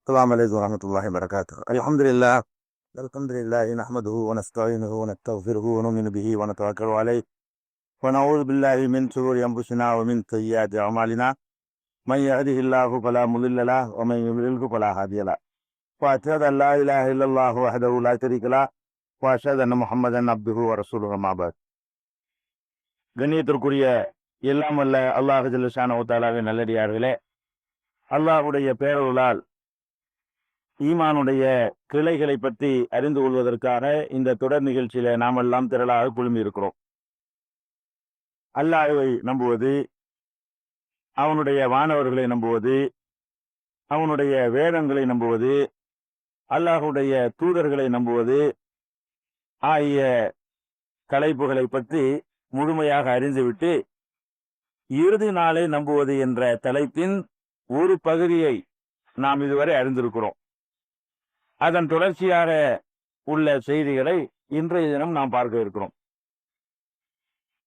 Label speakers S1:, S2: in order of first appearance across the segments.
S1: السلام عليكم ورحمة الله وبركاته. الحمد لله نحمده ونستعينه ونستغفره ونؤمن به ونتوكل عليه ونعوذ بالله من شرور أنفسنا ومن سيئات أعمالنا. من يهده الله فلا مضل له ومن يضلله فلا هادي له. وأشهد أن لا إله إلا الله وحده لا شريك له وأشهد أن محمدا عبده ورسوله أما بعد. கண்ணியத்திற்குரிய எல்லாம் வல்ல அல்லாஹ் ஜல்ல ஷானஹு வ தஆலாவின் நல்லடியார்களே, அல்லாஹ்வுடைய பேரருளால் ஈமானுடைய கிளைகளை பற்றி அறிந்து கொள்வதற்காக இந்த தொடர் நிகழ்ச்சியில நாமெல்லாம் திரளாக குழுமி இருக்கிறோம். அல்லாஹ்வை நம்புவது, அவனுடைய வானவர்களை நம்புவது, அவனுடைய வேதங்களை நம்புவது, அல்லாஹ்வுடைய தூதர்களை நம்புவது ஆகிய தலைப்புகளை பற்றி முழுமையாக அறிந்துவிட்டு இறுதி நாளை நம்புவது என்ற தலைப்பின் ஒரு பகுதியை நாம் இதுவரை அறிந்திருக்கிறோம். அதன் தொடர்ச்சியாக உள்ள செய்திகளை இன்றைய தினம் நாம் பார்க்க இருக்கிறோம்.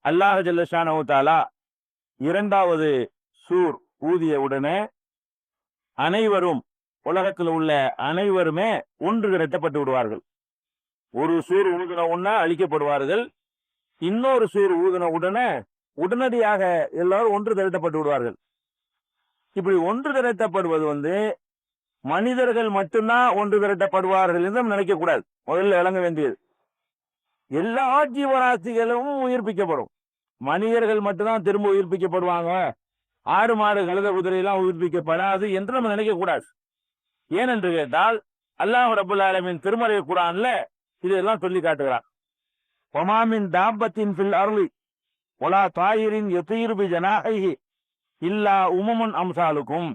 S1: அல்லாஹ் ஜல்ல ஷானஹு தஆலா இரண்டாவது சூர் ஊதிய உடனே அனைவரும், உலகத்தில் உள்ள அனைவருமே ஒன்று திரட்டப்பட்டு விடுவார்கள். ஒரு சூர் ஊதின உடனே அழிக்கப்படுவார்கள். இன்னொரு சூர் ஊதின உடனே உடனடியாக எல்லாரும் ஒன்று திரட்டப்பட்டு விடுவார்கள். இப்படி ஒன்று திரட்டப்படுவது மனிதர்கள் மட்டும்தான் ஒன்று திரட்டப்படுவார்கள் என்று நினைக்க கூடாது. முதல்ல விளங்க வேண்டியது, எல்லா ஜீவராசிகளும் உயிர்ப்பிக்கப்படும். மனிதர்கள் மட்டும்தான் திரும்ப உயிர்ப்பிக்கப்படுவாங்க, ஆடு மாடு கழுத குதிரை எல்லாம் உயிர்ப்பிக்கப்படாது என்று நம்ம நினைக்க கூடாது. ஏனென்று கேட்டால் அல்லாஹ் ரப்பல் ஆலமீன் திருமறை குர்ஆன்ல இதெல்லாம் சொல்லி காட்டுகிறார். வமாமின் தாபத்தின் ஃபில் அர்லி வலா தாயிரின் யதீரு பி ஜனாஹிஹி இல்லா உமமுன் அம்சாலுக்கும்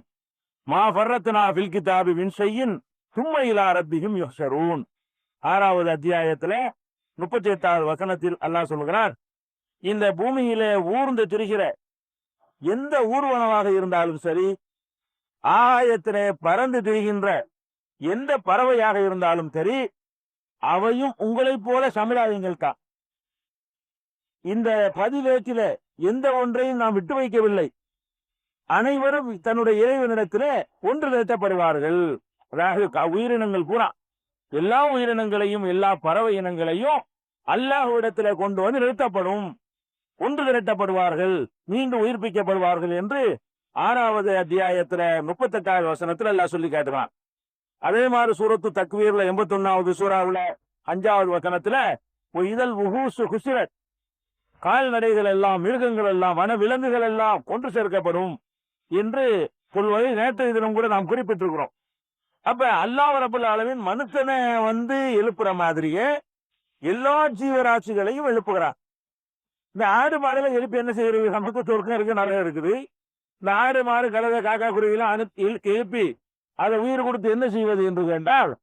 S1: மா ஃபர்ரத்னா ஃபில் கிதாபி மின் ஷைஇன் சும்ம இலா ரப்பிஹிம் யுஹ்ஷரூன். 6வது அத்தியாயத்திலே 38வது வசனத்தில் அல்லாஹ் சொல்கிறார், இந்த பூமியிலே ஊர்ந்து திரிகிற எந்த ஊர்வனமாக இருந்தாலும் சரி, ஆகாயத்திலே பறந்து திரிகின்ற எந்த பறவையாக இருந்தாலும் சரி, அவையும் உங்களைப் போல சமுதாயங்கள் தான். இந்த பதிவேற்றில எந்த ஒன்றையும் நாம் விட்டு வைக்கவில்லை. அனைவரும் தன்னுடைய இறைவனிடத்திலே ஒன்று திரட்டப்படுவார்கள். அதாவது உயிரினங்கள் பூரா, எல்லா உயிரினங்களையும் எல்லா பறவை இனங்களையும் அல்லாஹ்விடத்திலே கொண்டு வந்து நிறுத்தப்படும், ஒன்று திரட்டப்படுவார்கள், மீண்டும் உயிர்ப்பிக்கப்படுவார்கள் என்று 6வது அத்தியாயத்துல 38வது வசனத்துல அல்லாஹ் சொல்லி காட்டுறான். அதே மாதிரி சூரத்து தக்வீர்ல 81வது சூறாவுல 5வது வசனத்துல இதழ் உஹூசு குசிரத், கால்நடைகள் எல்லாம், மிருகங்கள் எல்லாம், வன விலங்குகள் எல்லாம் கொன்று சேர்க்கப்படும் என்று சொல்வதை நேற்றைய தினம் கூட நாம் குறிப்பிட்டிருக்கிறோம். அப்ப அல்லாஹ் ரப்பல் ஆலமீன் மனுஷனை எழுப்புற மாதிரியே எல்லா ஜீவராசிகளையும் எழுப்புகிறான். இந்த ஆடு மாடுல எழுப்பி என்ன செய்யறது? நமக்கு சொர்க்கம் இருக்கு, நிறைய இருக்குது. இந்த ஆடு மாடு கழுதை காக்கா குருவிலாம் எழுப்பி அதை உயிர் கொடுத்து என்ன செய்வது என்று கேட்டால்,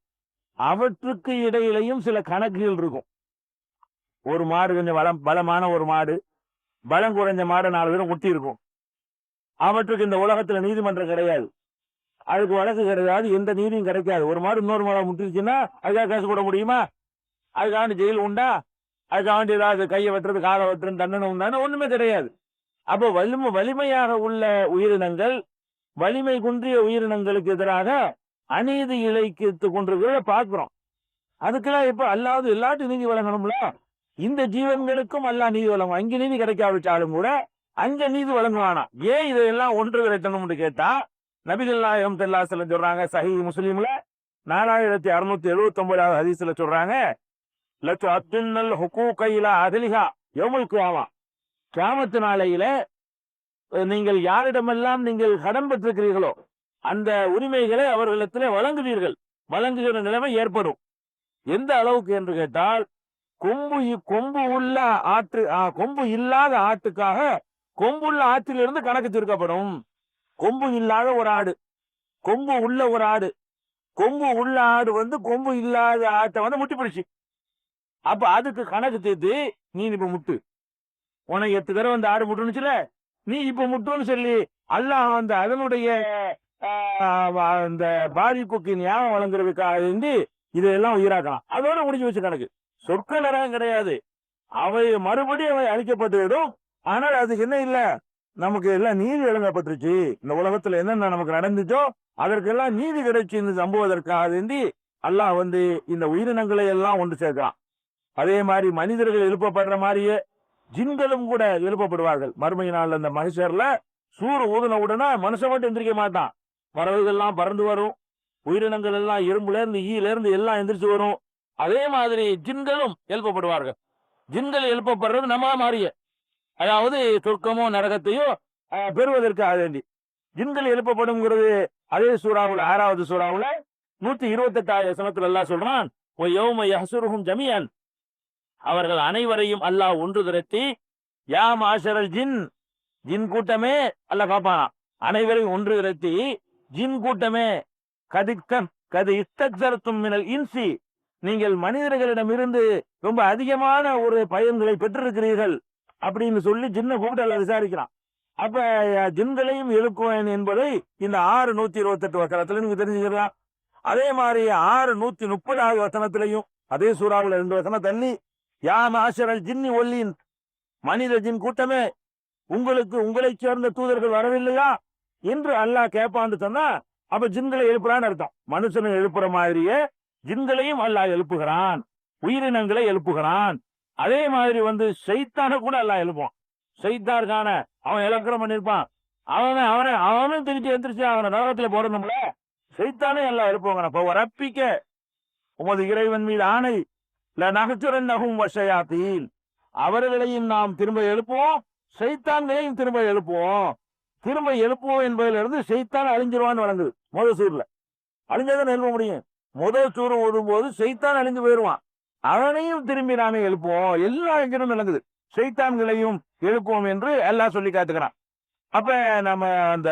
S1: அவற்றுக்கு இடையிலையும் சில கணக்குகள் இருக்கும். ஒரு மாடு கொஞ்சம் பலமான ஒரு மாடு, பலம் குறைஞ்ச மாடு 4 பேரும் ஒட்டி இருக்கும். அவற்றுக்கு இந்த உலகத்துல நீதிமன்றம் கிடையாது, அதுக்கு வழக்கு கிடையாது, எந்த நீதியும் கிடைக்காது. ஒரு மாடு இன்னொரு மாடை முட்டிருச்சுன்னா அதுக்காக கேசு போட முடியுமா? அதுக்காண்டி ஜெயில் உண்டா? அதுக்காண்டி ஏதாவது கையை வெட்டுறது, காலை வெட்டுறது, தண்டனை உண்டான ஒண்ணுமே கிடையாது. அப்போ வலிமையாக உள்ள உயிரினங்கள் வலிமை குன்றிய உயிரினங்களுக்கு எதிராக அநீதி இழைத்து கொண்டிருக்கிறத பார்க்கிறோம். அதுக்கெல்லாம் இப்ப அல்லாது எல்லாத்தையும் நீதி வழங்கணும்ல. இந்த ஜீவன்களுக்கும் அல்லாஹ் நீதி வழங்கும். அங்க நீதி கிடைக்காவிட்டாலும் கூட அங்க நீதி வழங்குவானா? ஏன் இதெல்லாம் ஒன்று விரட்டணும்னு கேட்டா, நபிகள் நாயகம் ஸல்லல்லாஹு அலைஹி வஸல்லம் சொல்றாங்க, சஹீஹ் முஸ்லிம்ல 4679வது ஹதீஸ்ல சொல்றாங்க, லத்து அத்துன்னல் ஹுகூக இலா அஹ்லிஹா யௌமுல் கியாமா, கியாமத் நாளையில நீங்கள் யாரிடமெல்லாம் நீங்கள் கடன் பெற்றிருக்கிறீர்களோ அந்த உரிமைகளை அவர்களிடத்திலே வழங்குகிற நிலைமை ஏற்படும். எந்த அளவுக்கு என்று கேட்டால், கொம்பு இல்லாத ஆட்டுக்காக கொம்புள்ள ஆற்றிலிருந்து கணக்கு தீர்க்கப்படும். கொம்பு இல்லாத ஒரு ஆடு, கொம்பு உள்ள ஒரு ஆடு, கொம்பு உள்ள ஆடு கொம்பு இல்லாத ஆட்டை முட்டி பிடிச்சு, அப்ப அதுக்கு கணக்கு தீர்த்து, நீ இப்ப முட்டு, உனக்கு 8 தடவை அந்த ஆடு முட்டுனுச்சுல, நீ இப்ப முட்டுன்னு சொல்லி அல்லாஹ் அதனுடைய அந்த பாதிப்புக்கு ஞாபகம் வழங்குறதுக்காக இதெல்லாம் உயிராக்கலாம். அதோட முடிஞ்சு வச்சு கணக்கு. சொற்க நரகம் கிடையாது, அவை மறுபடியும் அவை அழிக்கப்பட்டுவிடும். ஆனால் அதுக்கு என்ன இல்ல, நமக்கு எல்லாம் நீதி வழங்கப்பட்டுருச்சு. இந்த உலகத்துல என்னென்ன நமக்கு நடந்துச்சோ அதற்கெல்லாம் நீதி கிடைச்சி நம்புவதற்காக வேண்டி அல்லாஹ் இந்த உயிரினங்களை எல்லாம் ஒன்று சேர்க்கிறான். அதே மாதிரி மனிதர்கள் எழுப்பப்படுற மாதிரியே ஜின்களும் கூட எழுப்பப்படுவார்கள் மறுமை நாள். அந்த மனுஷர்ல சூறு ஊதுன உடனே மனுஷன் மட்டும் எந்திரிக்க மாட்டான். பறவைகள் எல்லாம் பறந்து வரும், உயிரினங்கள் எல்லாம் இரும்புல இருந்து ஈல இருந்து எல்லாம் எந்திரிச்சு வரும். அதே மாதிரி ஜின்களும் எழுப்பப்படுவார்கள். ஜின்கள் எழுப்பப்படுறது நம்ம மாறிய, அதாவது சொர்க்கமோ நரகத்தையோ பெறுவதற்காக வேண்டி ஜின்கள் எழுப்பப்படும்ங்கிறது அதே சூறாவுல 6வது சூறாவுல 128 வசனத்துல எல்லாம் சொல்றான். ஜமியன், அவர்கள் அனைவரையும் அல்லாஹ் ஒன்று திரட்டி யா மாஷரல் ஜின், ஜின் கூட்டமே அல்லாஹ் காப்பானா, அனைவரையும் ஒன்று திரட்டி ஜின் கூட்டமே கது இஸ்தக்ஸர்தும் மினல் இன்சி, நீங்கள் மனிதர்களிடமிருந்து ரொம்ப அதிகமான ஒரு பயன்களை பெற்றிருக்கிறீர்கள் அப்படின்னு சொல்லி ஜின்ன கூப்பிட்டு விசாரிக்கிறான். அப்ப ஜின்களையும் எழுப்புவேன் என்பதை இந்த 6:128 வசனத்துல நீங்க தெரிஞ்சுக்கலாம். அதே மாதிரி 6:130 வசனத்திலையும் அதே சூறாவில் 2 வசனம் தள்ளி யா மாஷரல் ஜின்னி ஒல்லின், மனித ஜின் கூட்டமே உங்களுக்கு உங்களை சேர்ந்த தூதர்கள் வரவில்லையா என்று அல்லாஹ் கேட்பான்னு சொன்னா அப்ப ஜின்களை எழுப்புறான்னு அர்த்தம். மனுஷனை எழுப்புற மாதிரியே ஜின்களையும் அல்லாஹ் எழுப்புகிறான், உயிரினங்களை எழுப்புகிறான். அதே மாதிரி சைத்தான கூட அல்லாஹ் எழுப்புவான். சைத்தாருக்கான அவன் இலக்கணம் பண்ணிருப்பான், அவனும் திருச்சி எந்திரிச்சு அவனை நரகத்துல போடணும்ல, சைத்தானே எல்லாம் எழுப்புவாங்க. ரப்பிக்க உமது இறைவன் மீது ஆணை நகச்சுரன் வசையாத்தீன், அவர்களையும் நாம் திரும்ப எழுப்புவோம், சைத்தான்களையும் திரும்ப எழுப்புவோம். திரும்ப எழுப்புவோம் என்பதிலிருந்து சைத்தான் அழிஞ்சிருவான்னு வழங்குது. முதல் சூர்ல அழிஞ்சதான் எழுப்ப முடியும். முதல் சூறு ஓடும் போது சைத்தான் அழிஞ்சு போயிடுவான், அவனையும் திரும்பி நாமே எழுப்புவோம். எல்லா எங்கிலும் நடக்குது, சைத்தான்களையும் எழுப்புவோம் என்று எல்லாம் சொல்லி காத்துக்கிறான். அப்ப நம்ம அந்த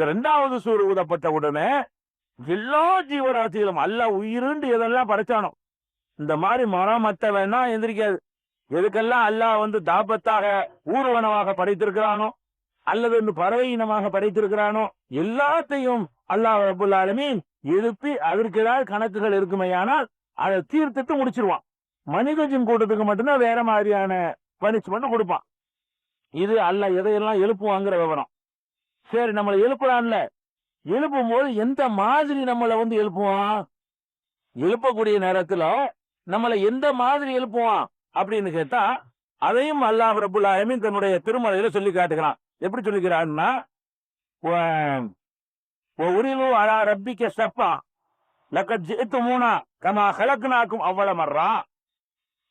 S1: 2வது சூறு ஊதப்பட்ட உடனே எல்லா ஜீவராசிகளும் அல்லாஹ் உயிருண்டு எதெல்லாம் படைச்சானோ, இந்த மாதிரி மரம் மத்த வேணா எந்திரிக்காது. எதுக்கெல்லாம் அல்லாஹ் தாபத்தாக ஊர்வனமாக படைத்திருக்கிறானோ அல்லது பறவை இனமாக படைத்திருக்கிறானோ எல்லாத்தையும் அல்லாஹ் ரப்புல் ஆலமீன் எழுப்பி அதற்கு ஏதாவது கணக்குகள் இருக்குமையானால் அதை தீர்த்துட்டு முடிச்சிருவான். மனித ஜின் கூட்டத்துக்கு மட்டும்தான் வேற மாதிரியான பனிஷ்மெண்ட் கொடுப்பான். இது அல்லாஹ் எதையெல்லாம் எழுப்புவாங்கிற விவரம். சரி, நம்மளை எழுப்புறான்ல, எழுப்பும் போது எந்த மாதிரி நம்மளை எழுப்புவான், எழுப்பக்கூடிய நேரத்துல நம்மளை எந்த மாதிரி எழுப்புவான் அப்படின்னு கேட்டா அதையும் அல்லாஹ் ரப்புல் ஆலமீன் தன்னுடைய திருமலையில சொல்லி காட்டுகிறான். எப்படி சொல்லிக்கிறான்னா, உரிலு அலா ரப்பிக்க ஸஃபா லகத் ஜிஅ்துமூனா கமா கலக்னாக்கும் அவ்வள மர்ரா,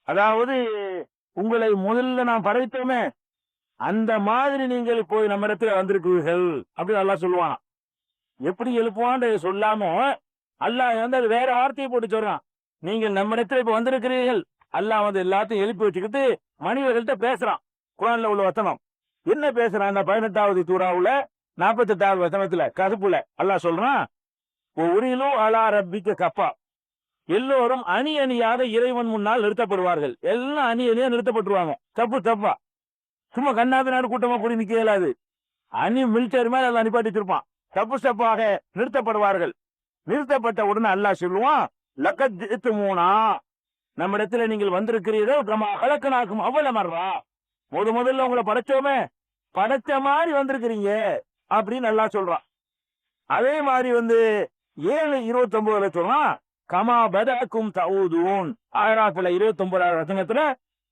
S1: அதாவது உங்களை முதல்ல நாம் படைத்தோமே அந்த மாதிரி நீங்கள் போய் நம்ம இடத்துல வந்திருக்கிறீர்கள் அப்படின்னு அல்லாஹ் சொல்லுவான். எப்படி எழுப்புவான்னு சொல்லாம அல்லாஹ் அது வேற வார்த்தையை போட்டு சொல்றான். நீங்கள் நம்ம இடத்துல இப்ப வந்திருக்கிறீர்கள், அல்லாஹ் எல்லாத்தையும் எழுப்பி வச்சுக்கிட்டு மனிதர்கள்ட்ட பேசுறான். குர்ஆன்ல உள்ள வசனம் என்ன பேசுறான்? அந்த 18வது சூறாவுல 48வது வசனத்துல கசுப்புல அல்லாஹ் சொல்றான், உரிலும் அலா ரப்பிக்க கப்பா, எல்லோரும் அணி அணியாக இறைவன் முன்னால் நிறுத்தப்படுவார்கள். எல்லாம் அணி அணியா நிறுத்தப்பட்டுருவாங்க. தப்பா சும்மா கண்ணாபினாடு கூட்டமா கூடி நிக்க இயலாது. அணி மிலிட்டரி மேல அதை அனுப்பாட்டி வச்சிருப்பான். தப்பாக நிறுத்தப்படுவார்கள். நிறுத்தப்பட்ட உடனே அல்லாஹ் சொல்லுவான், லகத் ஜிஅ்துமூனா, நம்ம இடத்துல நீங்கள் வந்திருக்கிறீர்கள் கமா கலக்னாக்கும் அவ்வள மர்ரா, முதல்ல உங்களை படைச்சோமே படைச்ச மாதிரி வந்திருக்கிறீங்க அப்படின்னு அல்லாஹ் சொல்றான். அதே மாதிரி 7:29 சொல்றான், கமா பதக்கும் தஊதூன். ஆயராத்துல 29வது வசனத்துல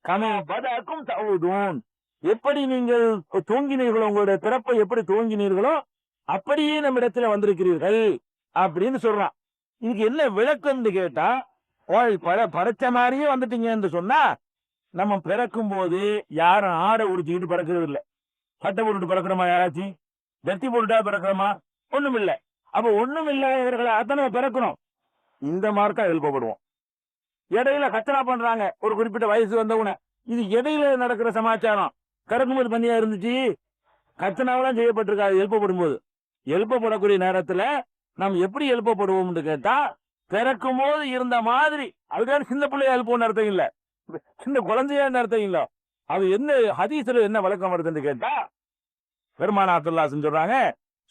S1: கமா பதக்கும் தஊதூன், எப்படி நீங்கள் தூங்கினீர்களோ, உங்களுடைய பிறப்பை எப்படி தூங்கினீர்களோ அப்படியே நம்ம இடத்துல வந்திருக்கிறீர்கள் அப்படின்னு சொல்றான். இதுக்கு என்ன விளக்கம்னு கேட்டா, படைச்ச மாதிரியே வந்துட்டீங்கன்னு சொன்னா, நம்ம பிறக்கும் போது யாரும் ஆடை உடுத்திக்கிட்டு பிறக்கிறது இல்லை. சட்டை போட்டுட்டு பிறக்கிறோமா? யாராச்சும் வெத்தி போட்டுட்டா பிறக்கிறோமா? ஒண்ணும் இல்லை. அப்ப ஒண்ணும் இல்லாதவர்களை அத்தனை பிறக்கணும். இந்த மார்க்கா எழுப்பப்படுவோம். இடையில கச்சனா பண்றாங்க ஒரு குறிப்பிட்ட வயசு வந்தவன. இது இடையில நடக்கிற சமாச்சாரம். கறக்கும்போது பண்ணியா இருந்துச்சு, கச்சனாவெல்லாம் செய்யப்பட்டிருக்காது. எழுப்பப்படும் போது, எழுப்பப்படக்கூடிய நேரத்துல நாம் எப்படி எழுப்பப்படுவோம்னு கேட்டா, பிறக்கும் போது இருந்த மாதிரி. அதுக்கான சின்ன பிள்ளையா எழுப்போம்னு அர்த்தம் இல்ல, சின்ன குழந்தையா அர்த்தம் இல்ல. அது என்ன ஹதீஸ்ல என்ன வழக்கம் வருதுன்னு கேட்டா, பெருமானாத்துல்லா சொல்றாங்க,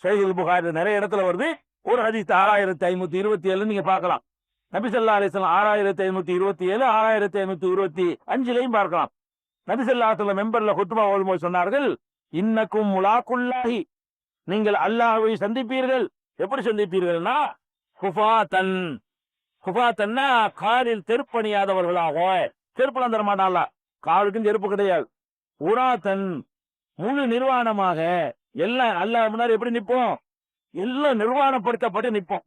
S1: ஸஹீஹுல் புகாரி நிறைய இடத்துல வருது. ஒரு ஹதீஸ் 6527 நீங்க பார்க்கலாம். நபி ஸல்லல்லாஹு அலைஹி வஸல்லம் 6527 6525 பார்க்கலாம். நபி ஸல்லல்லாஹு அலைஹி வஸல்லம் மெம்பர்ல குத்பா ஓதும்போது சொன்னார்கள், இன்னக்கும் முலாக்குல்லாஹி, நீங்கள் அல்லாஹ்வை சந்திப்பீர்கள் எப்படி சந்திப்பீர்கள்னா குஃபாத்தன். குஃபாத்தன்னா காலில் செருப்பணியாதவர்களாக. செருப்புலாம் தர மாட்டான்ல, காலுக்கும் செருப்பு கிடையாது. உராத்தன் முழு நிர்வாணமாக. எல்லாம் அல்லாஹ் முன்னாடி எப்படி நிற்போம்? எல்லாம் நிர்வாணப்படுத்தப்பட்டு நிற்போம்.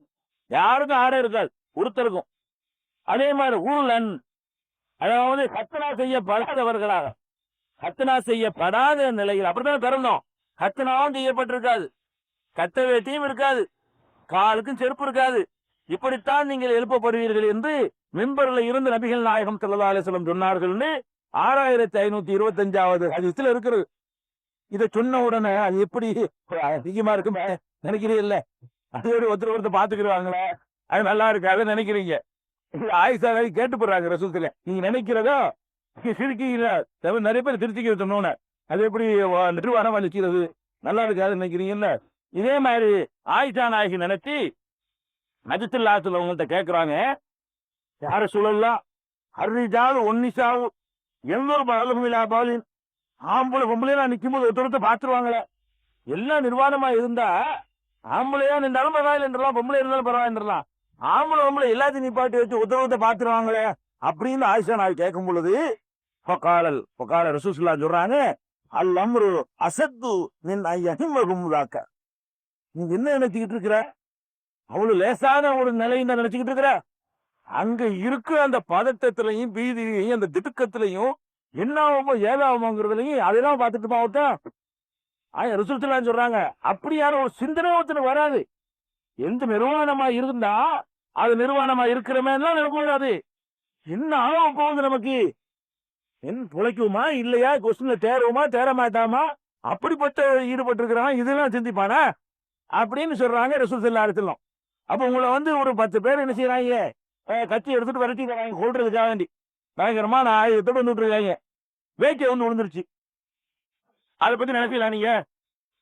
S1: யாருக்கும் ஆடை இருக்காது, ஒருத்தருக்கும். அதே மாதிரி ஊழன், அதாவது கத்தனா செய்யப்படாதவர்களாக. கத்தனா செய்யப்படாத நிலையில் அப்படித்தான் பிறந்தோம். கத்தனாவும் செய்யப்பட்டிருக்காது, கத்த வேட்டியும் இருக்காது, காலுக்கும் செருப்பு இருக்காது. இப்படித்தான் நீங்கள் எழுப்பப்படுவீர்கள் என்று மிம்பரில் இருந்து நபிகள் நாயகம் ஸல்லல்லாஹு அலைஹி வஸல்லம் சொன்னார்கள்னு 6525வது ஹதீஸ்ல இருக்கிறது. இதை சொன்ன உடனே அது எப்படி அதிகமா இருக்குமே நினைக்கிறீங்கல்ல? அதோட ஒருத்தர் பாத்துக்கிறாங்களே, அது நல்லா இருக்காது நினைக்கிறீங்க. ஆயிஷா கேட்டு போடுறாங்க ரசூலுல்லாஹ், நீங்க நினைக்கிறதோ சிரிக்கீங்க. நிறைய பேர் திருச்சிக்க சொன்னோன்னு அது எப்படி நிர்வாணமா நிற்கிறது, நல்லா இருக்காது நினைக்கிறீங்கல்ல? இதே மாதிரி ஆயிஷா நாயகி நினைச்சு நஜத்துல்லாத்துல உங்கள்கிட்ட கேட்கிறாங்க, யார சூழல்லாம் அரிஜாவது ஒன்னிசாவும் எவ்வளவு பலமில்லா பாலின், ஆம்பளை பொம்பளையெல்லாம் நிற்கும் போது ஒருத்தரத்தை பார்த்துருவாங்களே. எல்லாம் நிர்வாணமா இருந்தா ஆம்பளையா நின்றாலும் பரவாயில்லைன்றலாம், பொம்பளை இருந்தாலும் பரவாயில்லைன்றலாம். ஆம்பளை பொம்பளை எல்லாத்தையும் நிப்பாட்டி வச்சு ஒருத்தரத்தை பார்த்துருவாங்களே அப்படின்னு ஆயிஷா நாய் கேட்கும் பொழுது பொக்கால ரசூலுல்லாஹ் சொல்றாங்க, அல் அம்ரு அசத்து நின் ஐயஹிம்மகுமுதாக்க. நீங்க என்ன நினைச்சுக்கிட்டு இருக்கிற? அவ்வளவு லேசான ஒரு நிலையை தான் நினைச்சுக்கிட்டு இருக்கிற. அங்க இருக்கு அந்த பதட்டத்திலையும் பீதியிலையும் அந்த திடுக்கத்திலையும் என்ன ஆகுமோ ஏதாகுமோங்கிறதுலையும் அதெல்லாம் பார்த்துட்டு பாவத்தான் ரசூலுல்லாஹ் சொல்றாங்க. அப்படியான ஒரு சிந்தனை ஒருத்தனுக்கு வராது. எந்த நிர்வாணமா இருந்தா அது நிர்வாணமா இருக்கிறமே எல்லாம் நினைக்கூடாது. என்ன ஆக போகுது நமக்கு, என் பிழைக்குமா இல்லையா, கொஸ்டின்ல தேர்வுமா தேர மாட்டாமா, அப்படிப்பட்ட ஈடுபட்டு இருக்கிறான், இதெல்லாம் சிந்திப்பானா அப்படின்னு சொல்றாங்க ரசூலுல்லாஹி அலைஹி வஸல்லம். அப்ப உங்களை ஒரு 10 பேர் என்ன செய்யறாங்க, கட்சி எடுத்துட்டு விரட்டி கொள்றதுக்காக வேண்டி பயங்கரமான ஆயுதத்தோடு வந்துட்டு இருக்காங்க. வேட்டியை விழுந்துருச்சு, அதை பத்தி நினைப்பீங்களா நீங்க?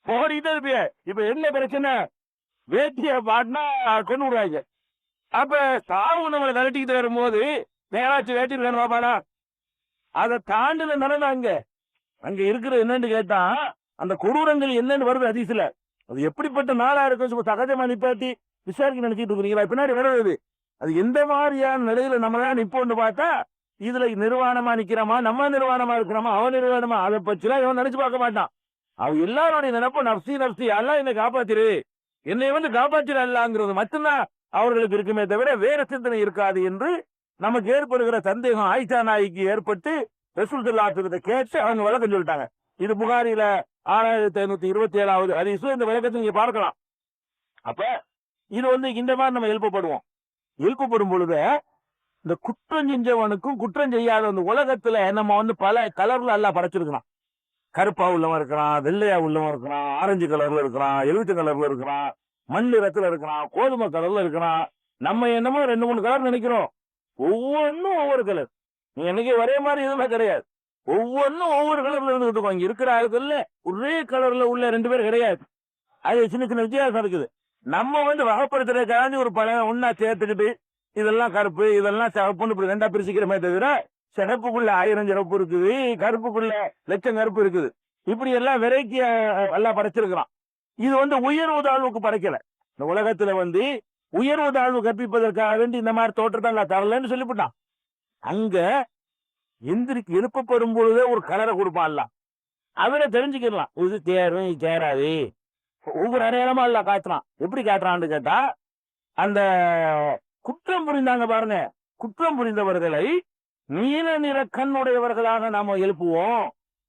S1: போரிட்டே இருப்பீங்க. இப்ப என்ன பிரச்சனை, வேட்டிய பாட்டினா கொண்டு விடுவாங்க. அப்ப சாவு நம்மளை விரட்டிக்கிட்டு வரும்போது நேராச்சும் வேட்டி வேணும் பாப்பாடா, அதை தாண்டின நிலைமை அங்க இருக்கிற என்னன்னு கேட்டா அந்த கொடூரங்கள் என்னன்னு வருது ஹதீஸ்ல. அது எப்படிப்பட்ட நாளா இருக்கும் சகஜமா நிப்பாட்டி விசாரிக்க நினைச்சிட்டு இருக்கிறீங்களா? பின்னாடி வருது அது எந்த மாதிரியான நிலையில நம்மளால நிப்போன்னு பார்த்தா, இதுல நிர்வாணமா நிக்கிறோமா, நம்ம நிர்வாணமா இருக்கிறோமா, அவன் நிர்வாணமா, அதை பற்றிலாம் இவன் நினைச்சு பார்க்க மாட்டான். அவன் எல்லாருடைய நினைப்பு நப்சி நப்சி, அல்லா என்னை காப்பாத்திரு, என்னை காப்பாற்றிட அல்லாங்கிறது மட்டும்தான் அவர்களுக்கு இருக்குமே தவிர வேற சிந்தனை இருக்காது என்று நமக்கு ஏற்படுகிற சந்தேகம் ஆயிஷா நாய்க்கு ஏற்பட்டு ரசூலுல்லாஹ் கேட்டு அவங்க விளக்கம் சொல்லிட்டாங்க. இது புகாரில 6527வது ஹதீஸ். இந்த விளக்கத்தை நீங்க பார்க்கலாம். அப்ப இது இந்த மாதிரி நம்ம எழுப்பப்படும் பொழுது இந்த குற்றம் செஞ்சவனுக்கும் குற்றம் செய்யாத அந்த உலகத்துல நம்ம பல கலர்ல எல்லாம் படைச்சிருக்கலாம். கருப்பா உள்ளவன் இருக்கிறான், வெள்ளையா உள்ளவன் இருக்கிறான், ஆரஞ்சு கலர்ல இருக்கிறான், எழுத்து கலர்ல இருக்கிறான், மண் நிறத்துல இருக்கிறான், கோதுமை கலர்ல இருக்கிறான். நம்ம என்னமோ 2-3 கலர் நினைக்கிறோம். ஒவ்வொன்றும் ஒவ்வொரு கலர். நீ என்னைக்கு ஒரே மாதிரி எதுவுமே கிடையாது. ஒவ்வொன்றும் ஒவ்வொரு கலர்ல இருந்துகிட்டு இங்க இருக்கிற ஆளுகள்ல ஒரே கலர்ல உள்ள 2 பேர் கிடையாது. அது சின்ன சின்ன வித்தியாசம் இருக்குது. நம்ம வகைப்படுத்துறதுக்காண்டி ஒரு பழம் ஒன்னா சேர்த்துக்கிட்டு இதெல்லாம் கருப்பு இதெல்லாம் சிவப்புன்னு இப்படி 2ஆ பிரிச்சுக்கிறமே தவிர, சிறப்புக்குள்ள 1000 சிறப்பு இருக்குது, கருப்புக்குள்ள 1,00,000 கருப்பு இருக்குது. இப்படி எல்லாம் வெரைட்டியா எல்லாம் படைச்சிருக்கிறான். இது உயர்வு தாழ்வுக்கு படைக்கல. இந்த உலகத்துல உயர்வு தாழ்வு கற்பிப்பதற்காக வேண்டி இந்த மாதிரி தோற்றத்தை எல்லாம் தரலன்னு சொல்லிவிட்டான். அங்க எழுப்பப்படும் பொழுதே ஒரு கலரை கொடுப்பான்ல, அவரை தெரிஞ்சுக்கலாம். இது தேரும் இது தேராது. ஒவ்வொரு அடையாளமா இல்ல காட்டுறான். எப்படி காட்டுறான்னு கேட்டா, அந்த குற்றம் புரிந்தாங்க பாருங்க, குற்றம் புரிந்தவர்களை நீல நிற கண்ணுடையவர்களாக நாம எழுப்புவோம்.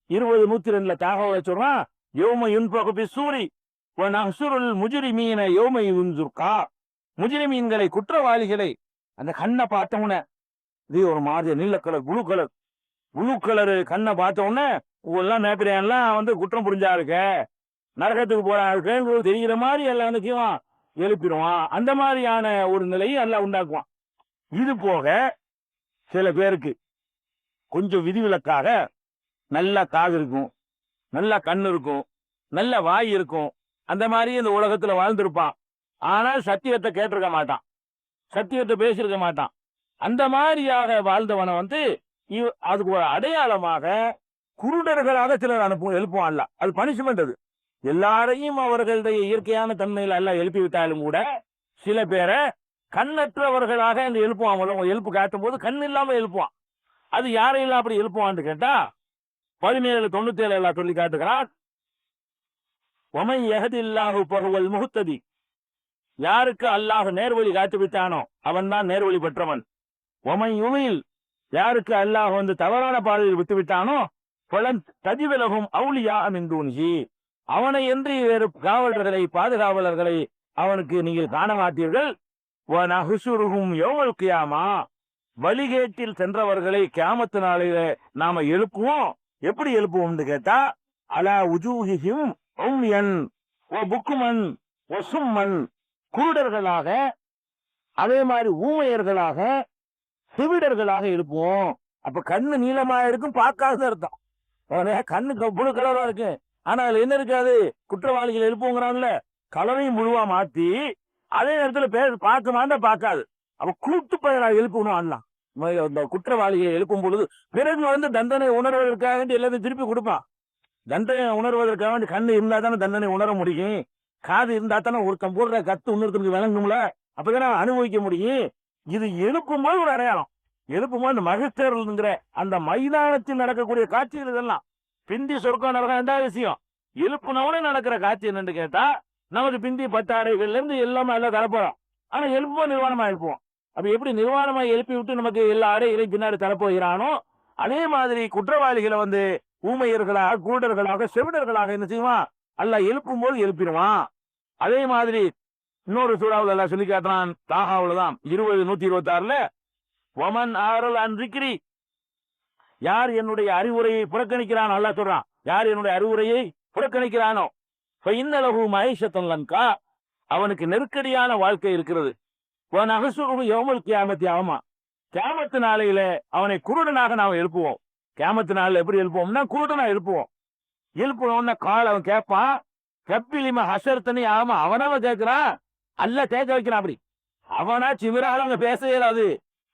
S1: 20:102 தகவல் சொல்றான். யோம யுன்பகு சூரி நஹ்சுருல் முஜ்ரிமீன யோம யுன்சுர்கா. முஜ்ரிமீன்களை குற்றவாளிகளை அந்த கண்ணை பார்த்தவன இது ஒரு மாதிரி நீல கலர் ப்ளூ கலரு கண்ணை பார்த்தவொடனே எல்லாம் நேப்பிரியெல்லாம் குற்றம் புரிஞ்சா இருக்க, நரகத்துக்கு போறாங்க தெரிகிற மாதிரி எல்லாம் எழுப்பிடுவான். அந்த மாதிரியான ஒரு நிலையை எல்லாம் உண்டாக்குவான். இது போக சில பேருக்கு கொஞ்சம் விதிவிலக்காக நல்ல காது இருக்கும், நல்ல கண் இருக்கும், நல்ல வாய் இருக்கும். அந்த மாதிரி இந்த உலகத்துல வாழ்ந்திருப்பான். ஆனால் சத்தியத்தை கேட்டிருக்க மாட்டான், சத்தியத்தை பேசியிருக்க மாட்டான். அந்த மாதிரியாக வாழ்ந்தவனை அதுக்கு ஒரு அடையாளமாக குருடர்களாக சிலர் எழுப்புவான்ல. அது பனிஷ்மெண்ட். அது எல்லாரையும் அவர்களுடைய இயற்கையான தன்மையில் எல்லாம் எழுப்பி விட்டாலும் கூட சில பேரை கண்ணற்றவர்களாக அந்த எழுப்புவான். எழுப்பு காட்டும் போது கண் இல்லாம எழுப்புவான். அது யாரையெல்லாம் அப்படி எழுப்புவான்னு கேட்டா 17:97 எல்லாம் சொல்லி காட்டுகிறான். ஒமன் யஹதில்லாஹு ஃபஹுவல் முஹ்ததி, யாருக்கு அல்லாஹ் நேர்வழி காட்டி விட்டானோ அவன் தான் நேர்வழி பெற்றவன். ஒமன் யுமில், யாருக்கு அல்லாஹ் தவறான பாதையில் விட்டு விட்டானோ பலன் தஜிவிலகும் அவுலியா மின் தூனிஹி, அவனை என்று வேறு காவலர்களை பாதுகாவலர்களை அவனுக்கு நீங்கள் காண மாட்டீர்கள். வநஹ்ஷுருஹும் யௌமல் கியாமா, வழிகேட்டில் சென்றவர்களை கியாமத்து நாளையில நாம எழுப்புவோம். எப்படி எழுப்புவோம்னு கேட்டா அலா உஜூஹிஹிம் உம்யன் வ புக்மன் வ சும்மன், குருடர்களாக அதே மாதிரி ஊமையர்களாக செவிடர்களாக எழுப்புவோம். அப்ப கண்ணு நீளமா இருக்கும், பார்க்காத அர்த்தம். கண்ணு புழு கலரா இருக்கு, ஆனா அதுல என்ன இருக்காது, குற்றவாளிகள் எழுப்புங்கிறான்ல, கலரையும் முழுவா மாத்தி அதே நேரத்துல பேர் பார்க்க மாட்டா பார்க்காது. அப்ப கூட்டு பெயரா எழுப்பணும் அண்ணா. குற்றவாளியை எழுப்பும் பொழுது பிறகு தண்டனை உணர்வதற்காக வேண்டி எல்லாத்தையும் திருப்பி கொடுப்பான். தண்டனை உணர்வதற்காக வேண்டி கண்ணு இருந்தா தானே தண்டனை உணர முடியும், காது இருந்தா தானே ஒருத்தன் போடுற கத்து இன்னொருத்தருக்கு விளங்கும்ல, அப்பதானே அனுபவிக்க முடியும். இது எழுப்பும்போது ஒரு அடையாளம். எழுப்பும்போது அந்த மகிழ்ச்சிங்கிற அந்த மைதானத்தில் நடக்கக்கூடிய காட்சிகள் இதெல்லாம். பிந்தி சொர்க்கம் நடக்க ரெண்டாவது விஷயம். எழுப்புனவனே நடக்கிற காட்சி என்னன்னு கேட்டா நமக்கு பிந்தி பட்டாடைகள்ல இருந்து எல்லாமே எல்லாம் தரப்போறோம். ஆனா எழுப்புவோம் நிர்வாணமா எழுப்புவோம். அப்ப எப்படி நிர்வாணமா எழுப்பி விட்டு நமக்கு எல்லா அடைகளையும் பின்னாடி தரப்போகிறானோ அதே மாதிரி குற்றவாளிகளை ஊமையர்களாக குருடர்களாக செவிடர்களாக என்ன செய்வான், அல்லாஹ் எழுப்பும் போது எழுப்பிடுவான். அதே மாதிரி இன்னொரு சூறாவுல எல்லாம் சொல்லி காட்டுறான். தாகாவுலதான் 20:126 ஒமன் ஆரல் அன்றிக்கிரி, யார் என்னுடைய அறிவுரையை புறக்கணிக்கிறானோ, அல்லாஹ் சொல்றான், யார் என்னுடைய அறிவுரையை புறக்கணிக்கிறானோ இன்னலகு மஹேஷத்தன் லங்கா, அவனுக்கு நெருக்கடியான வாழ்க்கை இருக்கிறது. யௌமல் கியாமத்தி, ஆமா கியாமத்து நாளையில அவனை குருடனாக நாம் எழுப்புவோம். கியாமத்து நாளில் எப்படி எழுப்புவோம்னா குருடனா எழுப்புவோம். எழுப்புவோம்னா கால் அவன் கேட்பான், கப்பிலிம ஹசர்த்தனி, ஆமா அவனாவ கேட்கிறான், அல்ல கேட்க வைக்கிறான். அப்படி அவனா சிவரால அவங்க பேச இயலாது,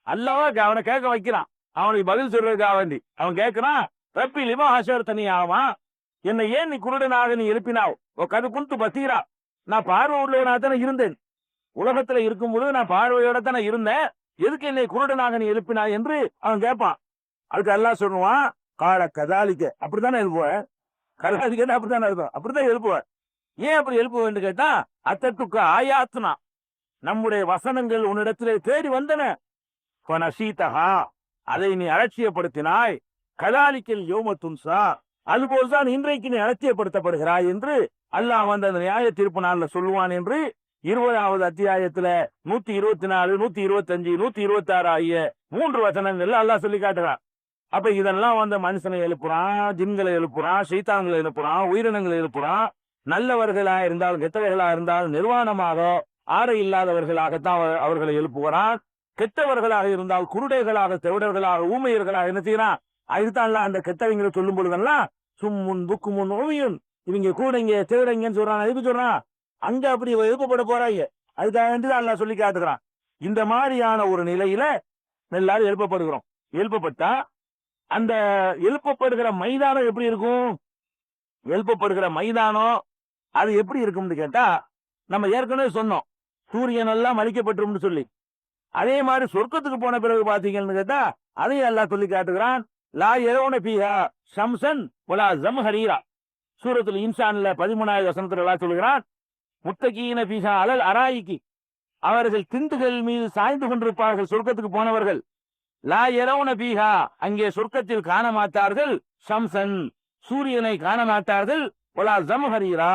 S1: அல்லவா அவனை கேட்க வைக்கிறான். அவனுக்கு பதில் சொல்றதுக்காக வேண்டி அவன் கேட்கிறான், கப்பிலிம ஹசர்த்தனி, ஆமா என்னை ஏன் நீ குருடனாக நீ எழுப்பினாவ், கது குந்து பத்தீரா, நான் பார்வை உள்ளவனா தானே இருந்தேன், உலகத்துல இருக்கும்போது நான் பார்வையோட தானே இருந்தேன், எதுக்கு என்னை குருடனாக நீ எழுப்பினா என்று அவன் கேட்பான். அதுக்கு அல்லாஹ் சொல்லுவான், கால கதாலிக்க, அப்படித்தானே எழுப்புவேன், கதாலிக்க அப்படித்தானே இருக்கும், அப்படித்தான் எழுப்புவேன். ஏன் அப்படி எழுப்புவேன் கேட்டா அத்தத்துக்கு ஆயாத்துனா, நம்முடைய வசனங்கள் உன்னிடத்திலே தேடி வந்தன, அதை நீ அலட்சியப்படுத்தினாய், கதாலிக்கல் யோமத்துன்சா, அதுபோல்தான் இன்றைக்கு நீ அலட்சியப்படுத்தப்படுகிறாய் என்று அல்லாஹ் அந்த நியாய தீர்ப்பு நாள்ல சொல்லுவான் என்று 20வது அத்தியாயத்துல 124, 125, 126 ஆகிய 3 வசனங்கள் அல்லாஹ் சொல்லி காட்டுறான். அப்ப இதெல்லாம் மனுஷனை எழுப்புறான், ஜின்களை எழுப்புறான், சைத்தான்களை எழுப்புறான், உயிரினங்களை எழுப்புறான். நல்லவர்களா இருந்தாலும் கெட்டவர்களா இருந்தாலும் நிர்வாணமாக ஆடை இல்லாதவர்களாகத்தான் அவர்களை எழுப்புகிறான். கெட்டவர்களாக இருந்தால் குருடைகளாக செவிடர்களாக ஊமையர்களாக என்ன செய்யறான். அதுதான் அந்த கெட்டவங்களை சொல்லும் பொழுதெல்லாம் சும்முன் புக்குமுன் ஓவியன், இவங்க கூடைங்க செவிடைங்கன்னு சொல்றான். எதுக்கு சொல்றான், அங்க அப்படி எழுப்பப்பட போறாங்க, அதுக்காக வேண்டிதான் எல்லாம் சொல்லி காட்டுகிறான். இந்த மாதிரியான ஒரு நிலையில எல்லாரும் எழுப்பப்படுகிறோம். எழுப்பப்பட்டா அந்த எழுப்பப்படுகிற மைதானம் எப்படி இருக்கும், எழுப்பப்படுகிற மைதானம் அது எப்படி இருக்கும்னு கேட்டா நம்ம ஏற்கனவே சொன்னோம், சூரியன் எல்லாம் அழிக்கப்பட்டிரும்னு சொல்லி. அதே மாதிரி சொர்க்கத்துக்கு போன பிறகு பாத்தீங்கன்னு கேட்டா அதையும் எல்லாம் சொல்லி காட்டுகிறான். லா யரௌன ஃபீஹா ஷம்ஸன் வலா ஸம்ஹரீரா, சூரத்துல் இன்சான்ல 13வது வசனத்துல எல்லாம் சொல்கிறான், முத்தகீன ஃபீஹா அலல் அராயிகி, அவர்கள் திண்டுகள் மீது சாய்ந்து கொண்டிருப்பார்கள் சொர்க்கத்துக்கு போனவர்கள். லா யரௌன ஃபீஹா, அங்கே சொர்க்கத்தில் காண மாட்டார்கள், ஷம்ஸன் சூரியனை காண மாட்டார்கள், வலா ஸம்ஹரீரா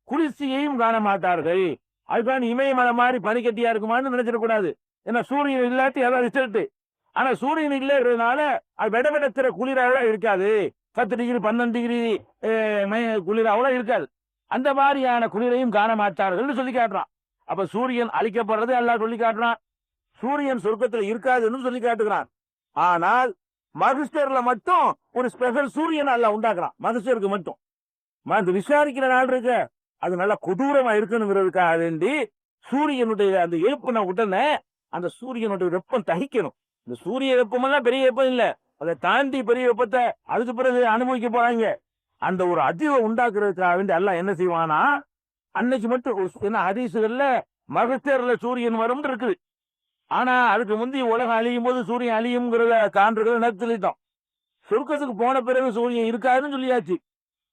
S1: குளிர்ச்சியையும் காண மாட்டார்கள். அதுக்கான இமயமலை மாதிரி பனிக்கட்டியா இருக்குமான்னு நினைச்சிடக்கூடாது. ஏன்னா சூரியன் இல்லாட்டி அதான் ரிசல்ட். ஆனா சூரியன் இல்லைன்றதுனால அது விட விடத்திற குளிராக இருக்காது, 10 டிகிரி 12 டிகிரி குளிராக இருக்காது. அந்த மாதிரியான குளிரையும் காண மாட்டார்கள் சொல்லி காட்டுறான். அப்ப சூரியன் அழிக்கப்படுறது எல்லாம் சொல்லி காட்டுறான். சூரியன் சொர்க்கத்தில் இருக்காதுன்னு சொல்லி காட்டுகிறான். ஆனால் மகிழ்ச்சியர்ல மட்டும் ஒரு ஸ்பெஷல் சூரியன் எல்லாம் உண்டாக்குறான். மகிழ்ச்சியருக்கு மட்டும் விசாரிக்கிற நாள் இருக்கு, அது நல்லா கொடூரமா இருக்கணுங்கிறதுக்காக வேண்டி சூரியனுடைய அந்த எழுப்புன உடனே அந்த சூரியனுடைய வெப்பம் தகிக்கணும். இந்த சூரிய வெப்பம் எல்லாம் பெரிய வெப்பம் இல்ல, அதை தாண்டி பெரிய வெப்பத்தை அதுக்கு பிறகு அனுபவிக்க போறாங்க. அந்த ஒரு அதிர்வை உண்டாக்குறதுக்காக வேண்டி அல்லாஹ் என்ன செய்வானா, அன்னைக்கு மட்டும் என்ன ஹதீசுகள்ல மகசேர்ல சூரியன் வரும் இருக்குது. ஆனா அதுக்கு முந்தி உலகம் அழியும் போது சூரியன் அழியும்ங்கிறத காண்றத சொல்லிட்டோம். சொர்க்கத்துக்கு போன பிறகு சூரியன் இருக்காதுன்னு சொல்லியாச்சு.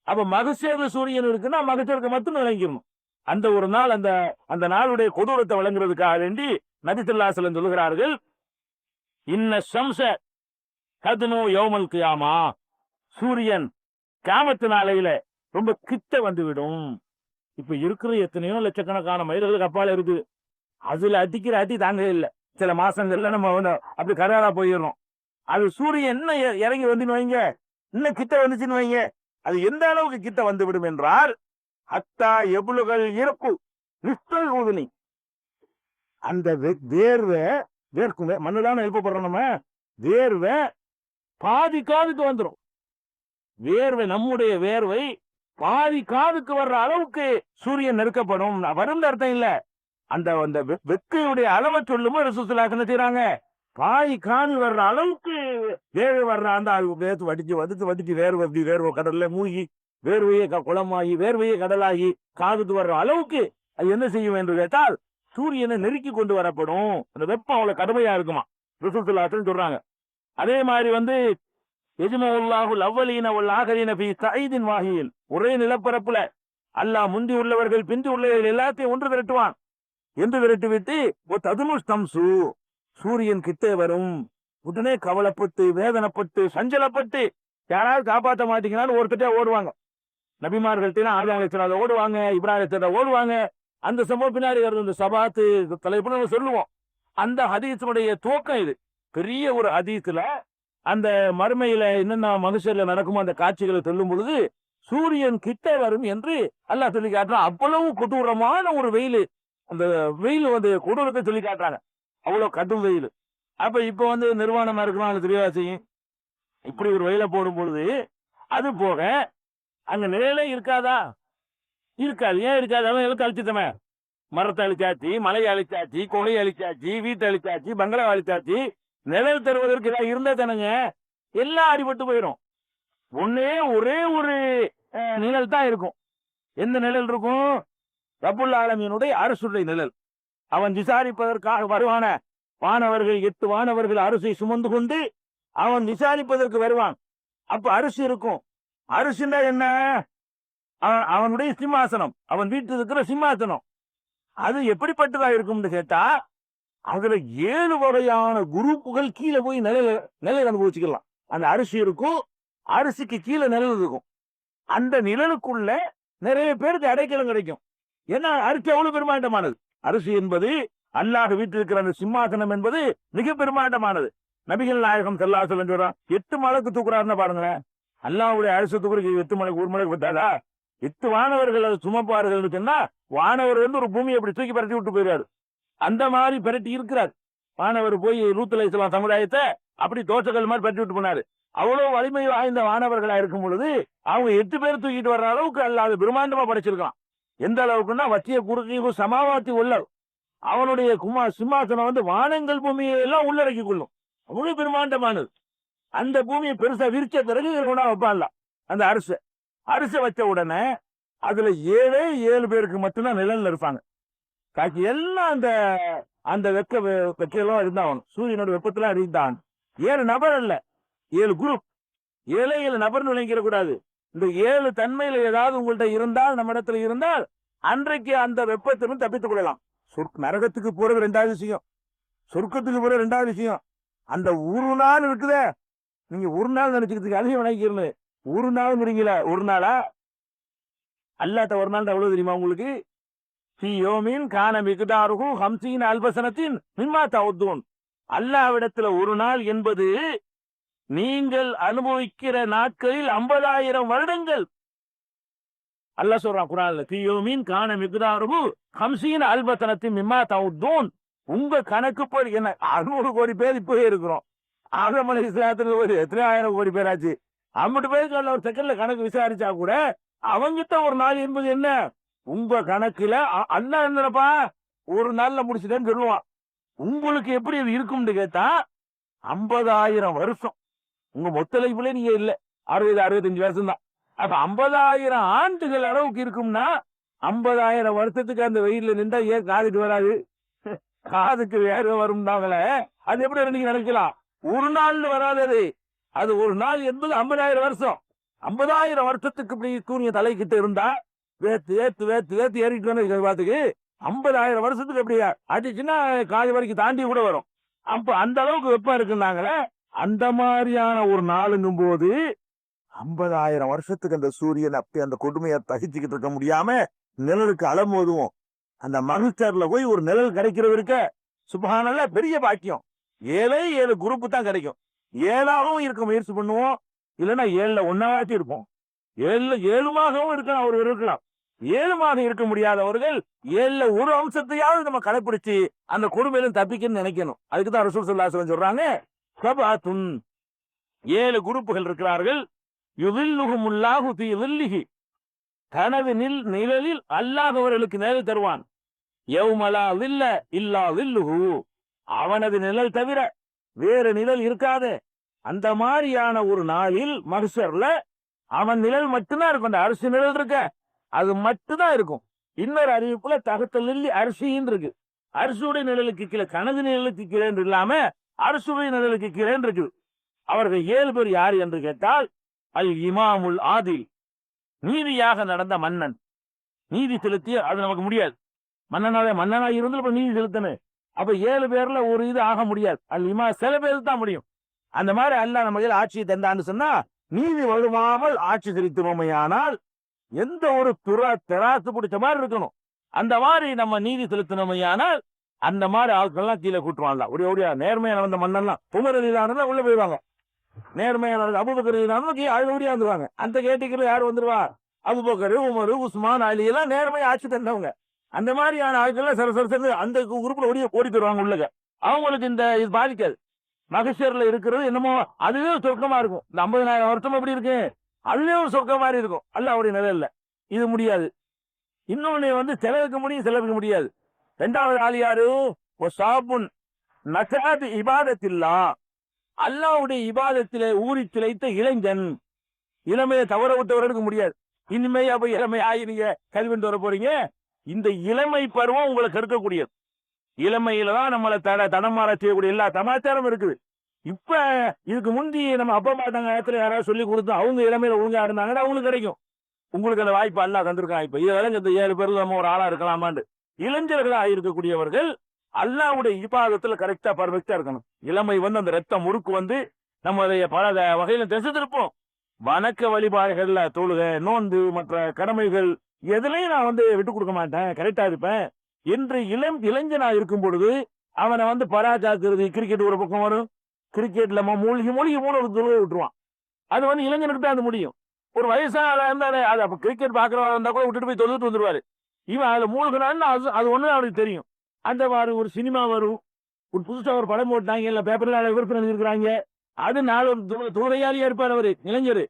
S1: அப்ப மகசேர்ல சூரியன் இருக்குன்னா மகசேருக்கு மட்டும் விளங்கிடணும். அந்த ஒரு நாள் அந்த அந்த நாளுடைய கொடூரத்தை வழங்குறதுக்காக வேண்டி நபி ஸல்லல்லாஹு அலைஹி வஸல்லம் சொல்லுகிறார்கள், இன்ன ஷம்ஸ கத்னு யௌமல் கியாமா, சூரியன் கியாமத்து நாளையில ரொம்ப கிட்ட வந்துவிடும். இப்ப இருக்கிற எத்தனையோ லட்சக்கணக்கான மைல்களுக்கு அப்பால இருக்கு. அதுல அடிக்கிற அடி தாங்க இல்லை. சில மாசங்கள்ல நம்ம அப்படி கராரா போயிடணும். அது சூரியன் என்ன இறங்கி வந்துன்னு வைங்க, இன்னும் கிட்ட வந்துச்சுன்னு வைங்க, அது எந்த அளவுக்கு கிட்ட வந்து விடும் என்றால், அத்தா எவ்வளவுகள் இறப்பு நிஷ்டல் ஊதுனி, அந்த வேர்வை வேர்க்கும் மண்ணுதான எழுப்பப்படுறோம் நம்ம, வேர்வை பாதி காதுக்கு வந்துடும். வேர்வை நம்முடைய வேர்வை பாதி காதுக்கு வர்ற அளவுக்கு சூரியன் நெருக்கப்படும். வரும் அர்த்தம் இல்ல, அந்த அந்த வெக்கையுடைய அளவை சொல்லும் ரசூலுல்லாஹ் என்ன செய்யறாங்க, பாதி காது வர்ற அளவுக்கு வேர்வை வர்ற அந்த வேர்த்து வடிச்சு வேர்வை கடல்ல மூழ்கி வேர்வையே குளமாகி வேர்வையே கடலாகி காதுக்கு வர்ற அளவுக்கு அது என்ன செய்யும் என்று கேட்டால் சூரியனை நெருக்கி கொண்டு வரப்படும். அந்த வெப்பம் அவ்வளவு கடுமையா இருக்குமா ரசூலுல்லாஹ் சொல்றாங்க. அதே மாதிரி எஜ்மஉல்லாஹுல் அவ்வலீன வல் ஆகிரீன ஃபீ ஸஈதின் வாஹியில், ஒரே நிலப்பரப்புல அல்லாஹ் முந்தி உள்ளவர்கள் பிந்தி உள்ளவர்கள் எல்லாத்தையும் ஒன்று திரட்டுவான். என்று விரட்டிவிட்டு ததுமுஸ்தம்சு, சூரியன் கிட்டே வரும். உடனே கவலைப்பட்டு வேதனைப்பட்டு சஞ்சலப்பட்டு யாராவது காப்பாற்ற மாட்டீங்கன்னாலும் ஒருத்தட்டே ஓடுவாங்க. நபிமார்கள்ட்ட ஆதம் அலைஹிஸ்ஸலாம் ஓடுவாங்க, இப்ராஹிம் ஓடுவாங்க. அந்த சம்பவம் பின்னாடி வருது. இந்த சபாத்து தலைப்பு நம்ம சொல்லுவோம். அந்த ஹதீஸுடைய துவக்கம் இது. பெரிய ஒரு ஹதீஸ்ல அந்த மறுமையில என்னென்ன மனுஷர்ல நடக்குமோ அந்த காட்சிகளை சொல்லும் பொழுது சூரியன் கிட்ட வரும் என்று அல்லாஹ் சொல்லி காட்டுறான். அவ்வளவு கொடூரமான ஒரு வெயில், அந்த வெயில் கொடூரத்தை சொல்லி காட்டுறாங்க. அவ்வளவு கடும் வெயில். அப்ப இப்ப நிர்வாணமா இருக்கணும் தெரியாத செய்யும். இப்படி ஒரு வெயில போடும் பொழுது அது போக அங்க நிலையிலே இருக்காதா? இருக்காது. ஏன் இருக்காது? அவன் எழுத்து அழிச்சுட்டமே, மரத்தை அழிச்சாச்சு, மலையை அழிச்சாச்சு, கொலையை அழிச்சாச்சு, வீட்டை அழிச்சாச்சு, பங்களா அழிச்சாச்சு. நிழல் தருவதற்கு ஏதாவது இருந்தா தானங்க எல்லாம் அடிபட்டு போயிடும். ஒரே ஒரு நிழல் தான் இருக்கும். எந்த நிழல் இருக்கும்? ரப்புல் ஆலமீனுடைய அரசுடைய நிழல். அவன் விசாரிப்பதற்காக வருவான வானவர்கள் 8 வானவர்கள் அரசை சுமந்து கொண்டு அவன் விசாரிப்பதற்கு வருவான். அப்ப அரசு இருக்கும். அரசுன்னா என்ன? அவனுடைய சிம்மாசனம், அவன் வீட்டில் இருக்கிற சிம்மாசனம். அது எப்படிப்பட்டதா இருக்கும்னு கேட்டா, அதுல 7 வகையான குரூப்புகள் கீழே போய் நிழல் அனுபவிச்சுக்கலாம். அந்த அரிசி இருக்கும், அரிசிக்கு கீழே நிழல் இருக்கும். அந்த நிழலுக்குள்ள நிறைய பேருக்கு அடைக்கலம் கிடைக்கும். ஏன்னா அரிசி எவ்வளவு பெருமாண்டமானது. அரிசி என்பது அல்லாஹ் வீட்டில் இருக்கிற அந்த சிம்மாசனம் என்பது மிக பெருமாண்டமானது. நபிகள் நாயகம் ஸல்லல்லாஹு அலைஹி வஸல்லம் சொல்றான், 8 மலைக்கு தூக்குறாருன்னு பாருங்களேன். அல்லாஹ்வுடைய அரிசி தூக்குறதுக்கு 8 மலைக்கு, 1 மலைக்கு பத்தாதா? 8 வானவர்கள் அதை சுமப்பார்கள் சொன்னா, வானவர் ஒரு பூமியை அப்படி தூக்கி பரட்டி விட்டு போயிடுறாரு. அந்த மாதிரி பரட்டி இருக்கிறார். வானவர் போய் லூத் அலைஹிஸ்ஸலாம் சமுதாயத்தை அப்படி தோசைகள் மாதிரி பரட்டி விட்டு போனாரு. அவ்வளவு வலிமை வாய்ந்த வானவர்களா இருக்கும் பொழுது அவங்க 8 பேர் தூக்கிட்டு வர்ற அளவுக்கு அல்லாஹ் பிரம்மாண்டமா படைச்சிருக்கான். எந்த அளவுக்குன்னா வச்சிய குறுக்கீவு சமாவாத்தி உள்ள அவனுடைய சிம்மாசனம் வானங்கள் பூமியை எல்லாம் உள்ளடக்கி கொள்ளும். அவ்வளவு பிரம்மாண்டமானது. அந்த பூமியை பெருசா விரிச்ச பிறகு கொண்டா வைப்பான்ல அந்த அரிசை வச்ச உடனே அதுல 7 பேருக்கு மட்டும்தான் நிழல்ல இருப்பாங்க. காக்கி எல்லாம் அந்த வெக்கையெல்லாம் இருந்தான். சூரியனோட வெப்பத்தெல்லாம் அறிந்தான். 7 நபர் அல்ல, 7 குரூப். 7 நபர்னு விளங்கிட கூடாது. இந்த 7 தன்மையில ஏதாவது உங்கள்கிட்ட இருந்தால், நம்ம இடத்துல இருந்தால், அன்றைக்கு அந்த வெப்பத்திலும் தப்பித்துக் கொள்ளலாம். நரகத்துக்கு போறது 2வது விஷயம், சொர்க்கத்துக்கு போறது 2வது விஷயம். அந்த ஒரு நாள் இருக்குதே, நீங்க ஒரு நாள் நினைச்சுக்கிறதுக்கு அதிகம் விளங்கிக்கிறது. ஒரு நாள் முடியல, ஒரு நாளா அல்லாட்ட ஒரு நாள் எவ்வளவு தெரியுமா உங்களுக்கு? அல்லாஹ்விடத்துல ஒரு நாள் என்பது நீங்கள் அனுபவிக்கிற நாட்களில் 50,000 வருடங்கள். அல்லாஹ் சொல்றான் குர்ஆன்ல, ஃபியோமின் கான மிக்தாருஹு 50 அல்பசனத்தின் மிம்மா தவுதூன். உங்க கணக்கு போய் என்ன 600 கோடி பேர் இப்பவே இருக்கிறோம். ஆதம் அலைஹிஸ்ஸலாத்துக்கு ஒரு எத்தனை 1000 கோடி பேர் ஆச்சு. 50 பேருக்கு ஒரு செகண்ட்ல கணக்கு விசாரிச்சா கூட அவங்கிட்ட ஒரு நாள் என்பது என்ன? உங்க கணக்குல அல்லாஹ் என்னப்பா ஒரு நாள்ல முடிச்சுட்டேன்னு சொல்லுவான். உங்களுக்கு எப்படி அது இருக்கும்னு கேட்டா 50,000 வருஷம். உங்க மொத்த லைஃப்ல நீங்க இல்ல 60-65 வருஷம் தான். அப்ப 50,000 ஆண்டுகள் அளவுக்கு இருக்கும்னா 50,000 வருஷத்துக்கு அந்த வெயில்ல நின்றா ஏன் காதுக்கு வராது? காதுக்கு வேற வரும்னாங்கள, அது எப்படி நீங்க நினைக்கலாம்? ஒரு நாள்ல வராது. அது ஒரு நாள் என்பது 50,000 வருஷம். 50,000 வருஷத்துக்கு இப்படி சூரிய தலைக்கிட்ட இருந்தா வேத்து வேத்து வேத்து வேத்து ஏறிட்டு பாத்துக்கு 50,000 வருஷத்துக்கு எப்படி அடிச்சுன்னா காது வரைக்கும் தாண்டி கூட வரும். அப்ப அந்த அளவுக்கு வெப்பம் இருக்குன்னாங்களே, அந்த மாதிரியான ஒரு நாளுங்கும் போது 50,000 வருஷத்துக்கு அந்த சூரியன் அப்படி அந்த கொடுமையை தகிச்சுக்கிட்டு இருக்க முடியாம நிழலுக்கு அலமோதுவோம். அந்த மகிழ்ச்சர்ல போய் ஒரு நிழல் கிடைக்கிறது இருக்க சுபஹானல்ல, பெரிய பாக்கியம். 7 குரூப் தான் கிடைக்கும். 7ஆகவும் இருக்க முயற்சி பண்ணுவோம், இல்லைன்னா 7ல 1ஆட்டி இருப்போம். 7மாகவும் இருக்கலாம், அவர் இருக்கலாம். 7மாக இருக்க முடியாதவர்கள் 7ல ஒரு அம்சத்தையாவது நம்ம கடைப்பிடிச்சு அந்த கொடுமையிலும் தப்பிக்கன்னு நினைக்கணும். அதுக்குதான் ரசூல் ஸல்லல்லாஹு அலைஹி வஸல்லம் சொல்றாங்க, சபஅத்துன் 7 குரூப்புகள் இருக்கிறார்கள். யுதில்லுஹுமுல்லாஹு ஃபீ ظில்லிஹி, தனது நிழலில் அல்லாஹ் அவர்களுக்கு நிழல் தருவான். யௌமலா ظில்ல இல்லா ظில்லுஹு, அவனது நிழல் தவிர வேற நிழல் இருக்காது. அந்த மாதிரியான ஒரு நாளில் மஹ்ஷர்ல அவன் நிழல் மட்டும்தான் இருக்கும். அந்த அரிசி நிழல் இருக்க அது மட்டும்தான் இருக்கும். இன்னொரு அறிவிப்புல தகத்தல் அரிசின்னு இருக்கு. அரிசியுடைய நிழலுக்கு கீழே, கனது நிழலுக்கு கீழே இல்லாம அரிசியுடைய நிழலுக்கு கீழே இருக்குது. அவர்கள் 7 பேர் யார் என்று கேட்டால், அல் இமாமுல் ஆதில், நீதியாக நடந்த மன்னன். நீதி செலுத்திய அது நமக்கு முடியாது. மன்னனா இருந்து நீதி செலுத்தணும். அப்ப 7 பேர்ல ஒரு இது ஆக முடியாது. அல் இமா சில பேருக்கு தான் முடியும். அந்த மாதிரி அல்லாஹ் நம்ம ஆட்சியை தந்தான்னு சொன்னா, நீதி வலுவாமல் ஆட்சி செலுத்தினோமையானால் எந்த ஒரு தெராசு பிடிச்ச மாதிரி இருக்கணும். அந்த மாதிரி நம்ம நீதி செலுத்தினோமையானால் அந்த மாதிரி ஆட்கள்லாம் கீழே கூட்டுவாங்க. ஒடியா நேர்மையான வந்த மன்னன்லாம் புமரலிதான உள்ள போயிடுவாங்க. நேர்மையான அபூபக்கர் ஓடியா வந்துருவாங்க. அந்த கேட்டகரியில் யார் வந்துருவா? அபூபக்கர், உமர், உஸ்மான், அலி எல்லாம் நேர்மையை ஆட்சி தந்தவங்க. அந்த மாதிரியான ஆட்கள் சரசரசு அந்த குரூப்ல ஓடி போயிருவாங்க உள்ளக. அவங்களுக்கு இந்த இது பாதிக்காது. மகஷர்ல இருக்கிறது என்னமோ அதுவே ஒரு சொர்க்கமா இருக்கும். இந்த 50,000 வருஷம் எப்படி இருக்கு, அதுவே ஒரு சொர்க்கம் மாதிரி இருக்கும். அல்லாஹ்வுடைய நிழல்ல இது முடியாது. இன்னொன்னு சிலருக்கு முடியும், சிலருக்கு முடியாது. 2வது ஆள் யாரு? சாபுன் நசாத் இபாதத்தில்லா, அல்லாஹ்வுடைய இபாதத்திலே ஊறி திளைத்த இளைஞன். இளமையை தவற விட்டவர்களுக்கு முடியாது. இனிமே அப்ப இளமை ஆகி நீங்க கல்விட்டு வர போறீங்க. இந்த இளமை பருவம் உங்களை கெடுக்கக்கூடியது. இளமையில தான் நம்மளை தடமாற செய்யக்கூடிய எல்லா சமாச்சாரம் இருக்குது. இப்ப இதுக்கு முந்தி நம்ம அப்பா அம்மா இடத்துல யாராவது சொல்லி கொடுத்தோம், அவங்க இளமையில ஒழுங்கா இருந்தாங்கன்னா அவங்களுக்கு கிடைக்கும். உங்களுக்கு அந்த வாய்ப்பு அல்லாஹ் தந்திருக்கான். இப்ப இதுவரை இந்த 7 பேர் நம்ம ஒரு ஆளா இருக்கலாமான்னு. இளைஞர்களா இருக்கக்கூடியவர்கள் அல்லாஹ்வுடைய இபாதத்துல கரெக்டா பர்ஃபெக்டா இருக்கணும். இளமை அந்த ரத்த முறுக்கு நம்மளுடைய பல வகையில திசை திருப்போம். வணக்க வழிபாடுகள்ல தொழுகை, நோன்பு, மற்ற கடமைகள் எதுலையும் நான் விட்டு கொடுக்க மாட்டேன், கரெக்டா இருப்பேன் என்று இளைஞனா இருக்கும் பொழுது அவனை பராஜாக்குறது. கிரிக்கெட் ஒரு பக்கம் வரும், கிரிக்கெட்ல மூழ்கி மூணு தொழுகை விட்டுருவான். அது இளைஞனுக்கு தான் அது முடியும். ஒரு வயசான இருந்தாரு அது அப்ப கிரிக்கெட் பாக்குறவா இருந்தா கூட விட்டுட்டு போய் தொழுதுட்டு வந்துருவாரு. இவன் அதுல மூழ்கினான்னு அது ஒண்ணு அவனுக்கு தெரியும். அந்த மாதிரி ஒரு சினிமா வரும், ஒரு புதுசா ஒரு படம் போட்டாங்க, இல்ல பேப்பர்ல விற்பனை இருக்கிறாங்க, அது 4 துறையாளியா இருப்பார் அவரு இளைஞர்.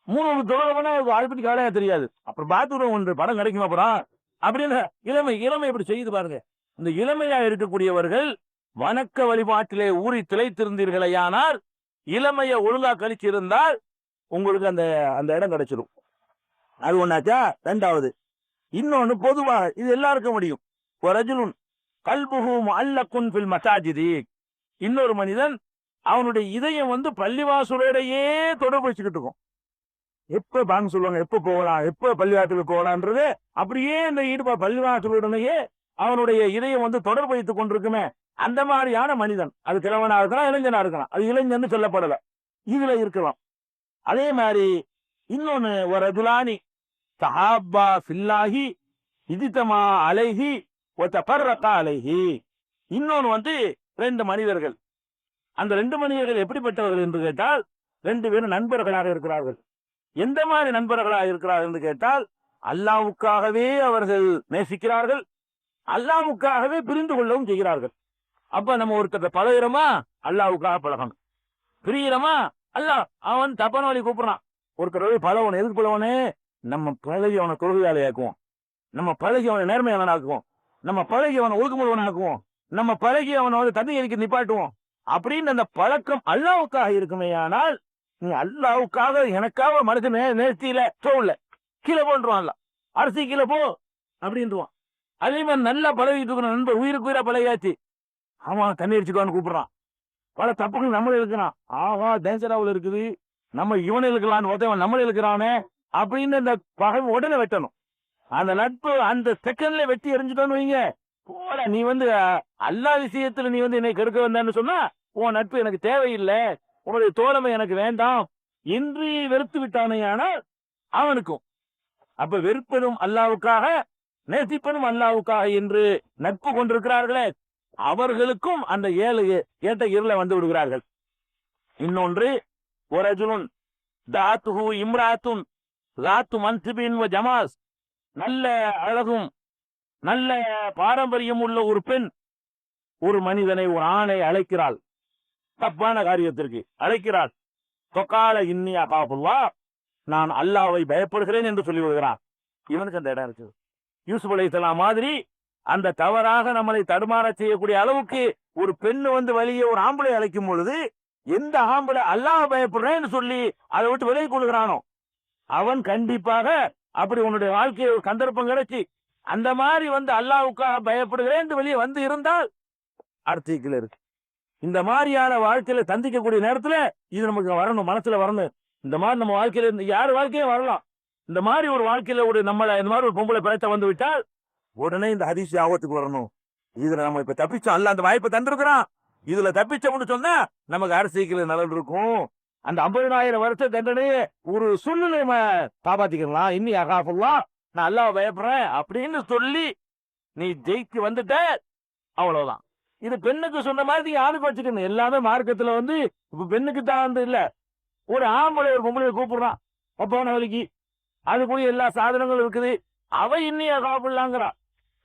S1: 3 தொழில் அதை பத்தி கவலையா தெரியாது. அப்புறம் பாத்ரூம் ஒன்று படம் கிடைக்கும் அப்புறம் அப்படின்னு இளமை இப்படி செய்து பாருங்க. இந்த இளமையா இருக்கக்கூடியவர்கள் வணக்க வழிபாட்டிலே ஊறி திளைத்திருந்தீர்களேயானால், இளமையை ஒழுங்கா கழிச்சு இருந்தால் உங்களுக்கு அந்த இடம் கிடைச்சிடும். அது ஒண்ணாச்சா. 2வது இன்னொன்னு பொதுவா இது எல்லாருக்கும் முடியும். ரஜுலுன் கல்புஹு முஅல்லகுன் ஃபில் மசாஜிதி, இன்னொரு மனிதன் அவனுடைய இதயம் பள்ளிவாசலோடையே தொடர்பு வச்சுக்கிட்டு இருக்கும். எப்ப பாங்க சொல்லுவாங்க, எப்ப போகலாம், எப்ப பள்ளிவாசலுக்கு போகலான்றது அப்படியே இந்த ஈடுபாடு பள்ளிவாசலுடனேயே அவனுடைய இதயம் தொடர்பு வைத்துக் கொண்டிருக்குமே, அந்த மாதிரியான மனிதன். அது கிழவனா இருக்கலாம், இளைஞனா இருக்கலாம். அது இளைஞன்னு சொல்லப்படல, இதுல இருக்கலாம். அதே மாதிரி இன்னொன்னு ஒரு துலானி தஹாப்பா ஃபில்லாஹி இஜ்தமா அலைஹி வ தஃபர்ரகா அலைஹி. இன்னொன்னு 2 மனிதர்கள். அந்த 2 மனிதர்கள் எப்படிப்பட்டவர்கள் என்று கேட்டால், 2 பேரும் நண்பர்களாக இருக்கிறார்கள். எந்த மாதிரி நண்பர்களாக இருக்கிறார்கள் என்று கேட்டால், அல்லாஹ்வுக்காகவே அவர்கள் நேசிக்கிறார்கள், அல்லாஹ்வுக்காகவே புரிந்து கொள்ளவும் செய்கிறார்கள். அப்ப நம்ம ஒருத்தர் பழகிறோமா, அல்லாஹ்வுக்காக பழகணும். பிரிகிறோமா, அல்லாஹ் அவன் தப்பான வழி கூப்பிடுறான். ஒருத்தர் பழவன் எதுக்கு பழவனே, நம்ம பழகி அவனை தொழுகையாளியாக்குவோம், நம்ம பழகி அவனை நேர்மையாளனாக்குவோம், நம்ம பழகி அவனை ஒழுக்கமுள்ளவனாக்குவோம், நம்ம பழகி அவனை தண்ணி எரிக்க நிப்பாட்டுவோம் அப்படின்னு அந்த பழக்கம் அல்லாஹ்வுக்காக இருக்குமேயானால் நீ அல்லாவுக்காக எனக்காக மனுஷன் நேர்த்தியில சோல்ல கீழே போன்றுவான்ல, அரிசி கீழே போ அப்படின்ட்டுவான். அதே மாதிரி நல்லா பழகிட்டு இருக்கிற நண்பர் உயிருக்கு உயிரா பழகியாச்சு, அவன் தண்ணி அடிச்சுக்கோன்னு கூப்பிடுறான். பல தப்புகள் நம்மளே இருக்கிறான். ஆஹா டேஞ்சராவில் இருக்குது, நம்ம இவனை இழுக்கலான்னு ஒருத்தவன் நம்மளே இழுக்கிறானே அப்படின்னு இந்த பகை உடனே வெட்டணும். அந்த நட்பு அந்த செகண்ட்ல வெட்டி எரிஞ்சுட்டோன்னு வைங்க, போட நீ அல்லா விஷயத்துல நீ என்னை கெடுக்க வந்தான்னு சொன்னா உன் நட்பு எனக்கு தேவையில்லை, உன்னுடைய தோழமை எனக்கு வேண்டாம் என்று வெறுத்து விட்டானே. ஆனால் அவனுக்கும் அப்ப வெறுப்பதும் அல்லாவுக்காக, நேசிப்பதும் அல்லாவுக்காக என்று நட்பு கொண்டிருக்கிறார்களே, அவர்களுக்கும் அந்த ஏட்ட இருள வந்து விடுகிறார்கள். இன்னொன்று, ஒரஜுலுன் தாத்துஹு இம்ராத்துன் லாத்து மன்சிபின் வ ஜமாஸ், நல்ல அழகும் நல்ல பாரம்பரியம் உள்ள ஒரு பெண் ஒரு மனிதனை, ஒரு ஆணை அழைக்கிறாள், தப்பான காரியத்திற்கு அழைக்கிறாள். தொக்கால இன்னி அகாபுல்லா, நான் அல்லாவை பயப்படுகிறேன் என்று சொல்லி விடுகிறான். இவனுக்கு அந்த இடம் இருக்குது. யூசுப் அலைஹிஸ்ஸலாம் மாதிரி அந்த தவறாக நம்மளை தடுமாற செய்யக்கூடிய அளவுக்கு ஒரு பெண்ணு வழியே ஒரு ஆம்பளை அழைக்கும் பொழுது, எந்த ஆம்பளை அல்லாஹ் பயப்படுறேன்னு சொல்லி அதை விட்டு விலகி கொள்கிறானோ அவன் கண்டிப்பாக அப்படி உன்னுடைய வாழ்க்கையை ஒரு சந்தர்ப்பம் கிடைச்சி அந்த மாதிரி அல்லாவுக்காக பயப்படுகிறேன் வெளியே இருந்தால் அடுத்த இருக்கு. இந்த மாதிரியான வாழ்க்கையில சந்திக்கக்கூடிய நேரத்துல இது நமக்கு வரணும், மனசுல வரணும். இந்த மாதிரி நம்ம வாழ்க்கையில யார் வாழ்க்கையும் வரலாம். இந்த மாதிரி ஒரு வாழ்க்கையில இந்த மாதிரி ஒரு பொம்பளை பிழைத்த வந்து விட்டால் உடனே இந்த ஹதீஸ் ஆபத்துக்கு வரணும். இதுல நம்ம இப்ப தப்பிச்சோம், அல்ல அந்த வாய்ப்பை தந்திருக்கிறான், இதுல தப்பிச்சோம்னு சொன்னா நமக்கு அரசியல் நலன் இருக்கும். அந்த 50,000 வருஷ தண்டனையே ஒரு சூழ்நிலை காப்பாத்திக்கலாம். இன்னி அகாஃபுல்லா, நான் அல்லாஹ் பயப்படுறேன் அப்படின்னு சொல்லி நீ ஜெயிச்சு வந்துட்ட, அவ்வளவுதான். இது பெண்ணுக்கு சொன்ன மாதிரி ஆளுக்கு வச்சுக்கணும். எல்லாமே மார்க்கத்துல இப்ப பெண்ணுக்கு தான் இல்ல, ஒரு ஆம்பளை ஒரு பொம்பளை கூப்பிடுறான் ஒப்பான வலிக்கு, அதுக்குரிய எல்லா சாதனங்களும் இருக்குது, அவ இன்னிய காப்பிடலாங்கிறா,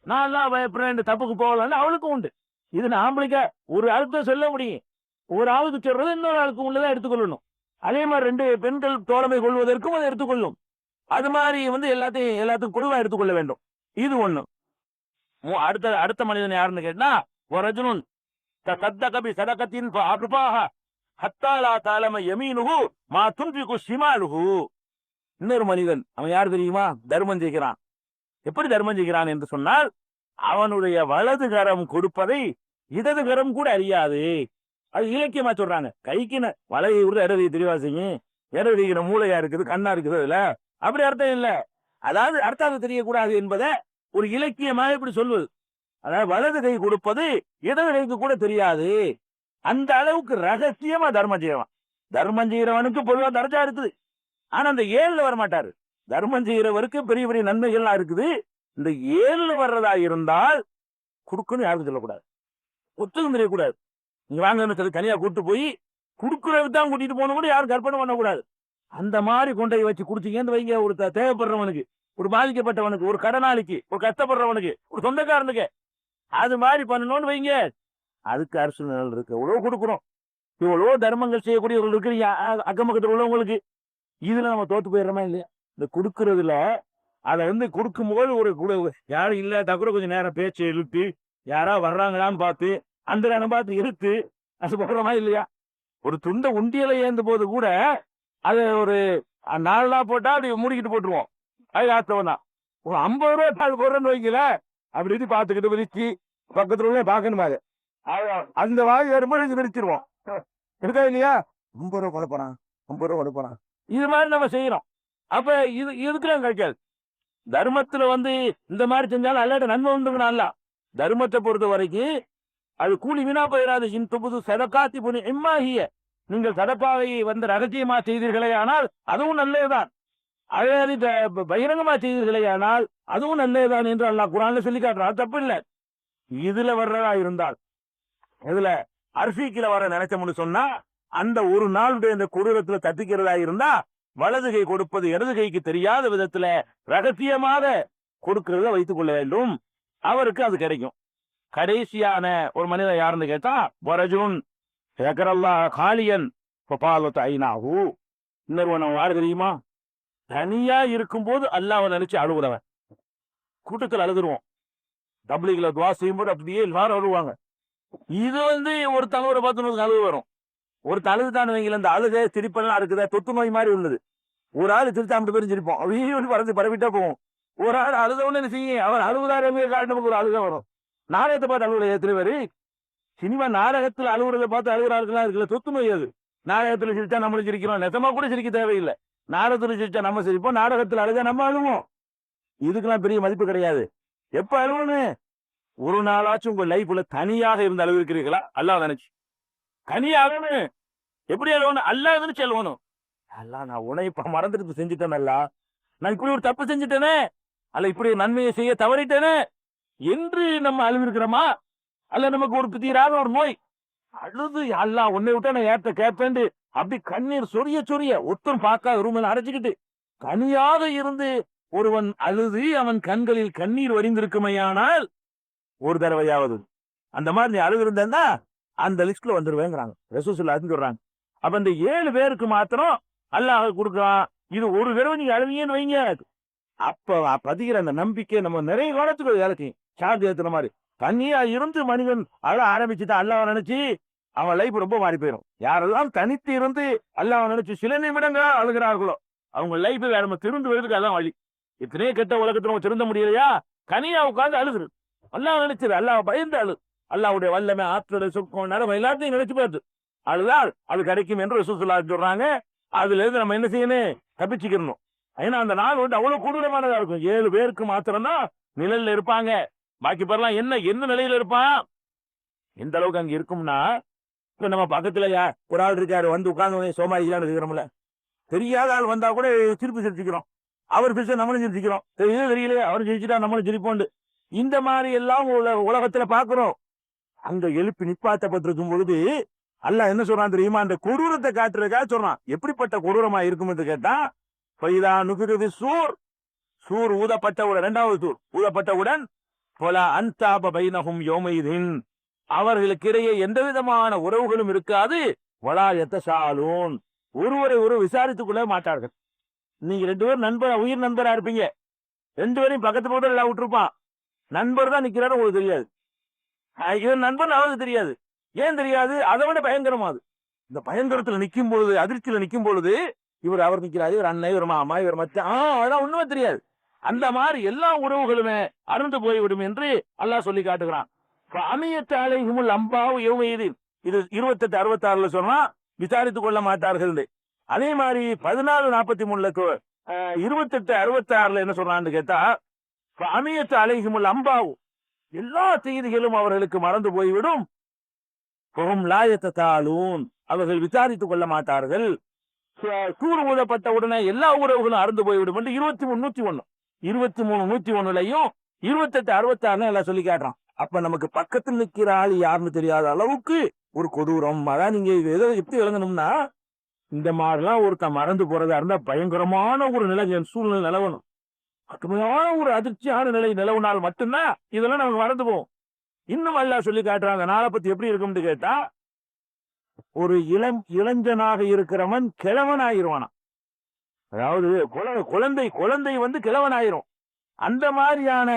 S1: நான் எல்லாம் பயப்படுறேன் தப்புக்கு போகலான்னு அவளுக்கும் உண்டு. இது ஆம்பளைக்க ஒரு ஆளுக்கு சொல்ல முடியும், ஒரு ஆளுக்கு சொல்றது இன்னொரு ஆளுக்கு உள்ளதான் எடுத்துக்கொள்ளணும். அதே மாதிரி 2 பெண்கள் தோழமை கொள்வதற்கும் அதை எடுத்துக்கொள்ளும். அது மாதிரி எல்லாத்துக்கும் குழுவா எடுத்துக்கொள்ள வேண்டும். இது ஒண்ணு. அடுத்த மனிதன் யாருன்னு கேட்டா, வரஜுனுன் தஸத்தக பி ஸதகத்தின் ஃபஅர்பாஹ ஹத்தா லா தஅலம யமீனுஹு மா துன்ஃபிகு ஷிமாலுஹு. இன்னொரு மனிதன், அவன் யார் தெரியுமா? தர்மம் செய்கிறான். எப்படி தர்மம் செய்கிறான் என்று சொன்னால், அவனுடைய வலது கரம் கொடுப்பதை இடது கரம் கூட அறியாது. அது இலக்கியமா சொல்றாங்க. கைக்கு வலையை விட இடது தெளிவா செய்யும், இடது மூளையா இருக்குது, கண்ணா இருக்குது, அதுல அப்படி அர்த்தம் இல்ல. அதாவது அர்த்தம் தெரியக்கூடாது என்பதை ஒரு இலக்கியமாக இப்படி சொல்வது. அதாவது வலது கை கொடுப்பது இடது கைக்கு கூட தெரியாது. அந்த அளவுக்கு ரகசியமா தர்மம் செய்யறான். தர்மம் செய்யறவனுக்கு பொதுவா தரஜா இருக்குது, ஆனா அந்த 7ல வரமாட்டாரு. தர்மம் செய்யறவருக்கு பெரிய பெரிய நன்மைகள்லாம் இருக்குது. இந்த 7ல வர்றதா இருந்தால் கொடுக்கணும், யாருக்கும் சொல்லக்கூடாது, ஒத்துக்கும் தெரியக்கூடாது. நீங்க வாங்க தனியா கூட்டு போய் குடுக்கறது தான் கூட்டிட்டு போன கூட யாரும் கற்பனை பண்ணக்கூடாது. அந்த மாதிரி கொண்டை வச்சு குடிச்சிங்கன்னு வைங்க, ஒரு தேவைப்படுறவனுக்கு, ஒரு பாதிக்கப்பட்டவனுக்கு, ஒரு கடனாளிக்கு, ஒரு கஷ்டப்படுறவனுக்கு, ஒரு சொந்தக்காரனுக்கு அது மாதிரி பண்ணணும்னு வைங்க. அதுக்கு அரசு நிழல் இருக்கு. எவ்வளவு கொடுக்குறோம், இவ்வளவு தர்மங்கள் செய்யக்கூடியவர்கள் இருக்கிறீங்க அக்கம் பக்கத்தில் உள்ளவங்களுக்கு. இதுல நம்ம தோத்து போயிடுறோமா இல்லையா? இந்த கொடுக்கறதுல அதை கொடுக்கும்போது ஒரு யாரும் இல்லாட்டா கூட கொஞ்சம் நேரம் பேச்சு இழுத்து யாரா வர்றாங்களான்னு பார்த்து அந்த நேரம் பார்த்து இழுத்து அது போடுறோமா இல்லையா? ஒரு துண்டை உண்டியலை ஏந்த போது கூட அது ஒரு 4 நாள் போட்டா அப்படி மூடிக்கிட்டு போட்டுருவோம். அது ஆத்தவன் தான். ஒரு 50 ரூபாய் பால் போடுறேன்னு வைக்கல, அப்படி பார்த்துக்கிட்டு விரிச்சு பக்கத்துல உள்ள பார்க்கணுமா, அந்த வாங்கி வரும்போது விரிச்சிருவோம். இருக்கா இல்லையா? 50 ரூபாய் கொடுப்பறான், 50 ரூபாய் கொடுப்பறான். இது மாதிரி நம்ம செய்யறோம். அப்ப இதுக்குலாம் கிடைக்காது. தர்மத்துல இந்த மாதிரி செஞ்சாலும் அல்லாட்ட நன்மை உண்டுங்கண்ணா. தர்மத்தை பொறுத்த வரைக்கும் அது கூலி வீணா போயிடாது. இன்துபுது சதகாத்தி புனி இம்மாகிய, நீங்கள் சதப்பாவை ரகசியமா செய்தீர்களே ஆனால் அதுவும் நல்லதுதான், அதே பகிரங்கமா செய்தீர்களே ஆனால் அதுவும் நல்லதுதான் என்று அல்லாஹ் குர்ஆன்ல சொல்லி காட்டுறான். தப்பு இல்லை. இதுல வர்றதா இருந்தால், இதுல அர்ஃபீக்கில வர நினைச்சோம்னு சொன்னா, அந்த ஒரு நாளுடைய இந்த கொடூரத்துல தப்பிக்கிறதா இருந்தா வலது கை கொடுப்பது இடது கைக்கு தெரியாத விதத்துல ரகசியமாக கொடுக்கிறத வைத்துக் கொள்ள வேண்டும். அவருக்கு அது கிடைக்கும். கடைசியான ஒரு மனிதன் யாருன்னு கேட்டா, வரஜுன் காலியன் ஐநாஹு. இன்னொருவன் யாரு தெரியுமா? தனியா இருக்கும்போது அல்லாஹ்வை நினைச்சு அழுகுறவன். கூட்டத்தில் அழுதுருவோம், தப்லீக்ல துவா செய்யும்போது அப்படியே எல்லாரும் அழுவாங்க. இது ஒருத்தவங்க 10 அழுவு வரும். ஒரு அழுதுதான் வைங்கள, இந்த அழுகை சிரிப்பெல்லாம் இருக்குதா தொத்து நோய் மாதிரி உள்ளது. ஒரு ஆள் சிரிச்சா 50 பேரும் சிரிப்போம், வீடு பறந்து பரவிட்டா போவோம். ஒரு ஆள் அழுதவொன்னு என்ன செய்யும், அவர் அழுகுதாரமே காட்டு நமக்கு ஒரு அழுகை வரும். நாடகத்தை பார்த்து அழுகுல எத்தனை பேரு, சினிமா நாடகத்தில் அழுகுறதை பார்த்து அழுகிறார்களா இருக்குல்ல, தொத்து நோய் அது. நாடகத்துல சிரிச்சா நம்மளும் சிரிக்கிறோம், நெசமா கூட சிரிக்க தேவையில்லை. நாடகத்துல சிரிச்சா நம்ம சிரிப்போம், நாடகத்தில் அழுதா நம்ம அழுவோம். இதுக்கெல்லாம் பெரிய மதிப்பு கிடையாது. எப்ப அழுவணும், ஒரு நாளாச்சும் உங்க லைஃப்ல தனியாக இருந்து அழுவிருக்கிறீர்களா? அல்லாஹ் நினைச்சு தனியாக எப்படி அழுவணும், அல்லாஹ் நினைச்சு அழுவணும். அல்லா நான் உன்னை இப்ப மறந்துட்டு செஞ்சுட்டேன், அல்லா நான் இப்படி ஒரு தப்பு செஞ்சுட்டேனே, அல்ல இப்படி நன்மையை செய்ய தவறிட்டேனே என்று நம்ம அழுவிருக்கிறோமா? அல்ல நமக்கு ஒரு தீராத ஒரு நோய் அழுது அல்லா உன்னை விட்டா நான் ஏற்ற கேட்பேன் அப்படி கண்ணீர் சொரிய சொரிய ஒருத்தரும் பார்க்காத ரூமில் அடைச்சுக்கிட்டு தனியாக இருந்து ஒருவன் அழுது அவன் கண்களில் கண்ணீர் வரிந்திருக்குமையானால் ஒரு தடவையாவது அந்த மாதிரி நீ அழுவிருந்தா அந்த லிஸ்ட்ல வந்துருவேங்கிறாங்க ரசூலுல்லாஹி சொல்றாங்க. அப்ப இந்த 7 பேருக்கு மாத்திரம் அல்லாஹ் கொடுக்குறான். இது ஒரு தடவை நீங்க அழுவீங்கன்னு வைங்க, அப்ப பதிகிற அந்த நம்பிக்கை நம்ம நிறைய காலத்துக்கு வேலைக்கு சார்ஜ் ஏத்துற மாதிரி. தனியா இருந்து மனிதன் அழ ஆரம்பிச்சுட்டா அல்லாஹ் நினைச்சு அவன் லைஃப் ரொம்ப மாறி போயிடும். யாரெல்லாம் தனித்து இருந்து அல்லாஹ் நினைச்சு சில நிமிடங்கள் அழுகிறார்களோ அவங்க லைஃப் வேற நம்ம திருந்து வருதுக்கு அதான் வழி. இத்தனையே கெட்ட உலகத்துல நம்ம திருந்த முடியலையா, கனியா உட்காந்து அழுகுது. அல்லாஹ் நினைச்சிரு, அல்லாஹ் பயந்து அழு. அல்லாஹ்வுடைய வல்லமை ஆற்றல் சுக்கம் நரம்பு எல்லாத்தையும் நினைச்சு பார்த்து அழுதால் அது கிடைக்கும் என்று ரசூலுல்லாஹி சொல்றாங்க. அதுல இருந்து நம்ம என்ன செய்யணும், தப்பிச்சுக்கணும். ஏன்னா அந்த நாள் வந்து அவ்வளவு கொடூரமானதா இருக்கும். 7 பேருக்கு மாத்திரம்தான் நிழல்ல இருப்பாங்க. பாக்கி பேர்லாம் என்ன நிலையில இருப்பான், எந்த அளவுக்கு அங்க இருக்கும்னா, இப்ப நம்ம பக்கத்துல ஒரு ஆள் இருக்காரு வந்து உட்கார்ந்து சோமாரிதான் இருக்கிறோம்ல, தெரியாத ஆள் வந்தா கூட சிரிப்பு சிரிச்சுக்கிறோம். அவர் பேச நம்மளும் சிரிச்சுக்கிறோம், தெரியல அவரும் சிரிச்சுட்டா நம்மளும் சிரிப்போண்டு. இந்த மாதிரி எல்லாம் உலகத்துல பாக்குறோம். அங்க எழுப்பி நிப்பாட்டப்பட்டிருக்கும் பொழுது அல்லாஹ் என்ன சொல்றான் தெரியுமா, அந்த கொடூரத்தை காட்டுறதுக்காக சொல்றான். எப்படிப்பட்ட கொடூரமா இருக்கும் என்று கேட்டா, சூர் ஊதப்பட்டவுடன், 2வது சூர் ஊதப்பட்டவுடன் அவர்களுக்கு இடையே எந்த விதமான உறவுகளும் இருக்காது. ஒருவரை ஒரு விசாரித்துக் கொள்ள மாட்டார்கள். நீங்க 2 பேரும் உயிர் நண்பரா இருப்பீங்க, 2 பேரையும் பக்கத்து பக்கத்துல எல்லாம் விட்டுருப்பான். நண்பர் தான் நிக்கிறாரு உங்களுக்கு தெரியாது, இவன் நண்பன் அவருக்கு தெரியாது. ஏன் தெரியாது, அதை விட பயங்கரமா அது. இந்த பயங்கரத்துல நிக்கும் பொழுது, அதிர்ச்சியில நிக்கும் பொழுது இவர் அவர் நிக்கிறாரு, இவர் அண்ணன், இவர் மாமா, இவர் மச்சான், அதெல்லாம் ஒண்ணுமே தெரியாது. அந்த மாதிரி எல்லா உறவுகளுமே அறுந்து போய்விடும் என்று அல்லாஹ் சொல்லி காட்டுகிறான். அமியத்து அலைஹிமுல் அம்பாவு யௌமஇதின், இது 28 66ல சொன்னா விசாரித்துக் கொள்ள மாட்டார்கள். அதே மாதிரி 14:43 28 66ல என்ன சொல்றான்னு கேட்டா, அமியத்து அலைஹிமுல் அம்பாவு, எல்லா செய்திகளும் அவர்களுக்கு மறந்து போய்விடும். அவர்கள் விசாரித்துக் கொள்ள மாட்டார்கள். சூர் ஊதப்பட்ட உடனே எல்லா உறவுகளும் அறுந்து போய்விடும் என்று 23 101லையும் 28 66 எல்லாம் சொல்லி காட்டுறான். அப்ப நமக்கு பக்கத்தில் நிக்கிற ஆள் யாருன்னு தெரியாத அளவுக்கு ஒரு கொடூரம். அதான் நீங்க எதை எப்படி விளங்கணும்னா, இந்த மாதிரிலாம் ஒருத்தன் மறந்து போறதா இருந்தா பயங்கரமான ஒரு நிலை சூழ்நிலை நிலவணும், கடுமையான ஒரு அதிர்ச்சியான நிலை நிலவுனால் மட்டும்தான் இதெல்லாம் நமக்கு மறந்து போவோம். இன்னும் அல்லாஹ் சொல்லி காட்டுறாங்க நாளை பத்தி எப்படி இருக்கும்னு கேட்டா, ஒரு இளைஞனாக இருக்கிறவன் கிழவனாயிருவானா. அதாவது குழந்தை வந்து கிழவனாயிரும். அந்த மாதிரியான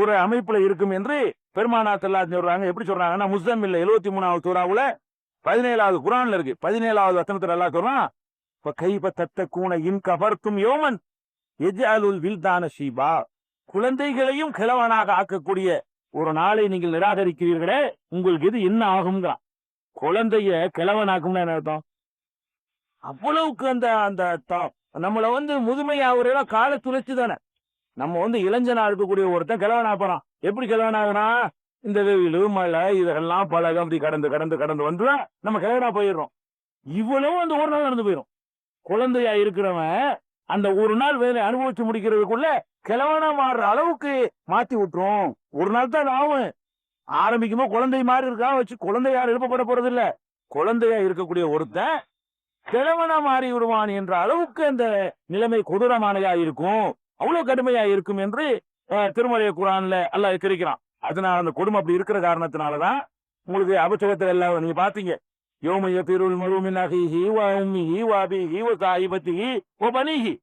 S1: ஒரு அமைப்புல இருக்கும் என்று பெருமானார் ஸல்லல்லாஹு அலைஹி சொல்றாங்க. எப்படி சொல்றாங்கன்னா, முஸம்மில் 73வது சூராவுல 17வது குர்ஆன்ல இருக்கு, 17வது வசனத்துல அல்லாஹ் சொல்றான், கைப தத்தகூன இன் கஃபர்தும் யௌமன் யஜ்அலுல் வில்தான ஷீபா, குழந்தைகளையும் கிழவனாக ஆக்கக்கூடிய ஒரு நாளை நீங்கள் நிராகரிக்கிறீர்களே, உங்களுக்கு இது என்ன ஆகும்ங்கிறான். குழந்தைய கிழவனாக்கும்னா என்ன அர்த்தம்? அவ்வளவுக்கு அந்த நம்மள வந்து முதுமையாவரெல்லாம் கால துளைச்சு தானே. நம்ம வந்து இளைஞனா இருக்கக்கூடிய ஒருத்தன் கிழவனா போறான். எப்படி கிழவனாகனா, இந்த வெயிலு மழை இதெல்லாம் பழகம் அப்படி கடந்து வந்து நம்ம கிழவனா போயிடுறோம். இவ்வளவு அந்த ஒரு நாள் நடந்து போயிடும். குழந்தையா இருக்கிறவன் அந்த ஒரு நாள் வேலை அனுபவிச்சு முடிக்கிறதுக்குள்ள கிழவனா மாறுற அளவுக்கு மாத்தி விட்டுரும். ஒரு நாள் தான் ஆகும். ஆரம்பிக்குமோ குழந்தை மாதிரி இருக்கா வச்சு குழந்தை யாரும் எழுப்பப்பட போறது இல்ல. குழந்தையா இருக்கக்கூடிய ஒருத்தன் கிழவனா மாறி விடுவான் என்ற அளவுக்கு அந்த நிலைமை கொடூரமானதா இருக்கும், அவ்வளவு கடுமையா இருக்கும் என்று திருமலை குர்ஆன்ல அல்லாஹ் எச்சரிக்கிறான். அதனால அந்த கொடுமை அப்படி இருக்கிற காரணத்தினாலதான் உங்களுக்கு அபச்சகத்தை எல்லாம் நீங்க பாத்தீங்க. யௌம யஃபிருல் மர்உ மின் அஹீஹி வ உம்மிஹி வ அபீஹி வ ஸாஹிபத்திஹி வ பனீஹி.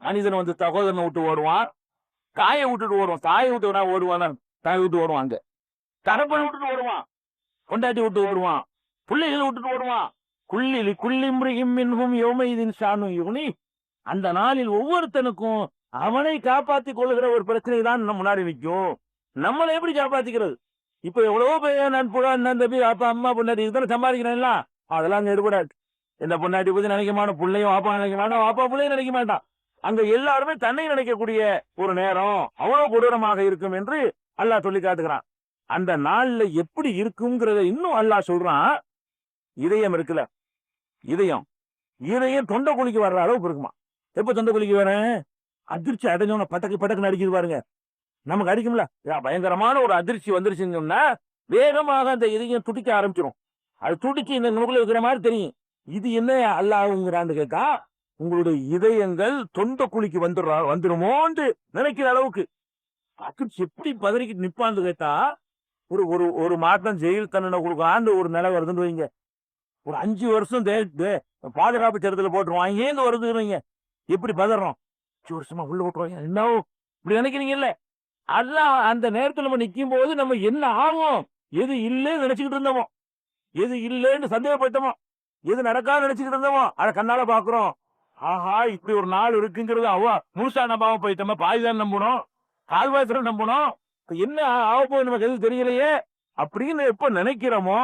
S1: மனிதன் வந்து சகோதரனை விட்டு ஓடுவான், தாயை விட்டுட்டு ஓடுவான். தாயை விட்டு ஓடுவான், தாயை விட்டு ஓடுவான். அங்க தரப்பனை விட்டுட்டு ஓடுவான், கொண்டாட்டி விட்டு ஓடுவான், பிள்ளைகளை விட்டுட்டு ஓடுவான், குள்ளிம்ரிஇம் மின்ஹும் யௌமைதின் ஷானு யுக்னி. அந்த நாளில் ஒவ்வொருத்தனுக்கும் அவனை காப்பாத்திக் கொள்ளுகிற ஒரு பிரச்சனை தான் நம்ம முன்னாடி நிற்கும். நம்மளை எப்படி காப்பாத்திக்கிறது? இப்ப எவ்வளவோ பேர் நண்புழா தம்பி அப்பா அம்மா பொண்டாட்டி இதுதானே சம்பாதிக்கிறேன்ல, அதெல்லாம் அங்க எடுபடாது. இந்த பொண்டாட்டி பத்தி நினைக்க மாட்டோம், பிள்ளையும் வாப்பா நினைக்க மாட்டோம், வாப்பா பிள்ளையும் நினைக்க மாட்டான். அங்க எல்லாருமே தன்னை நினைக்கக்கூடிய ஒரு நேரம் அவ்வளவு கொடூரமாக இருக்கும் என்று அல்லாஹ் சொல்லி காட்டுகிறான். அந்த நாள்ல எப்படி இருக்குங்கிறத இன்னும் அல்லாஹ் சொல்றான். இதயம் இருக்குல்ல, இதயம் தொண்டை குழிக்கு வர்ற அளவுக்கு இருக்குமா. எப்ப தொண்டை குழிக்கு வரேன்? அதிர்ச்சி அடைஞ்சவன பட்டக்கு அடிக்குது பாருங்க, நமக்கு அடிக்கும்ல. பயங்கரமான ஒரு அதிர்ச்சி வந்துருச்சுன்னு சொன்னா வேகமாக அந்த இதயம் துடிக்க ஆரம்பிச்சிடும். அது துடிச்சு இந்த நுகல வைக்கிற மாதிரி தெரியும். இது என்ன அல்லாஹ்ங்கிறான்னு கேட்டா, உங்களுடைய இதயங்கள் தொண்டை குழிக்கு வந்துருமோன்னு நினைக்கிற அளவுக்கு அதிர்ச்சி எப்படி பதறிக்கிட்டு நிப்பான்னு கேட்டா, ஒரு ஒரு ஒரு மாதம் ஜெயில் தண்டனை கொடுக்காண்டு ஒரு நிலை வருதுன்னு வைங்க, ஒரு 5 வருஷம் பாதுகாப்பு சட்டத்தில் போட்டுருவான், ஏங்க வருதுங்க, எப்படி பதறோம்? 5 வருஷமா உள்ள போட்டுருவாங்க, என்ன இப்படி நினைக்கிறீங்கல்ல. அதான் அந்த நேரத்தில் நம்ம நிற்கும் போது நம்ம என்ன ஆகும், எது இல்லைன்னு நினைச்சுக்கிட்டு இருந்தோமோ, எது இல்லைன்னு சந்தேகப்பட்டோமோ, எது நடக்காது நினைச்சுக்கிட்டு இருந்தோமோ, அதை கண்ணால பாக்குறோம். ஆஹா இப்படி ஒரு நாள் இருக்குங்கிறது முழுசா நம்பாம போயிட்டோமா, பாதிதான் நம்பணும், கால்வாயத்துல நம்பணும், என்ன ஆக போகுது நமக்கு எது தெரியலையே அப்படின்னு எப்ப நினைக்கிறோமோ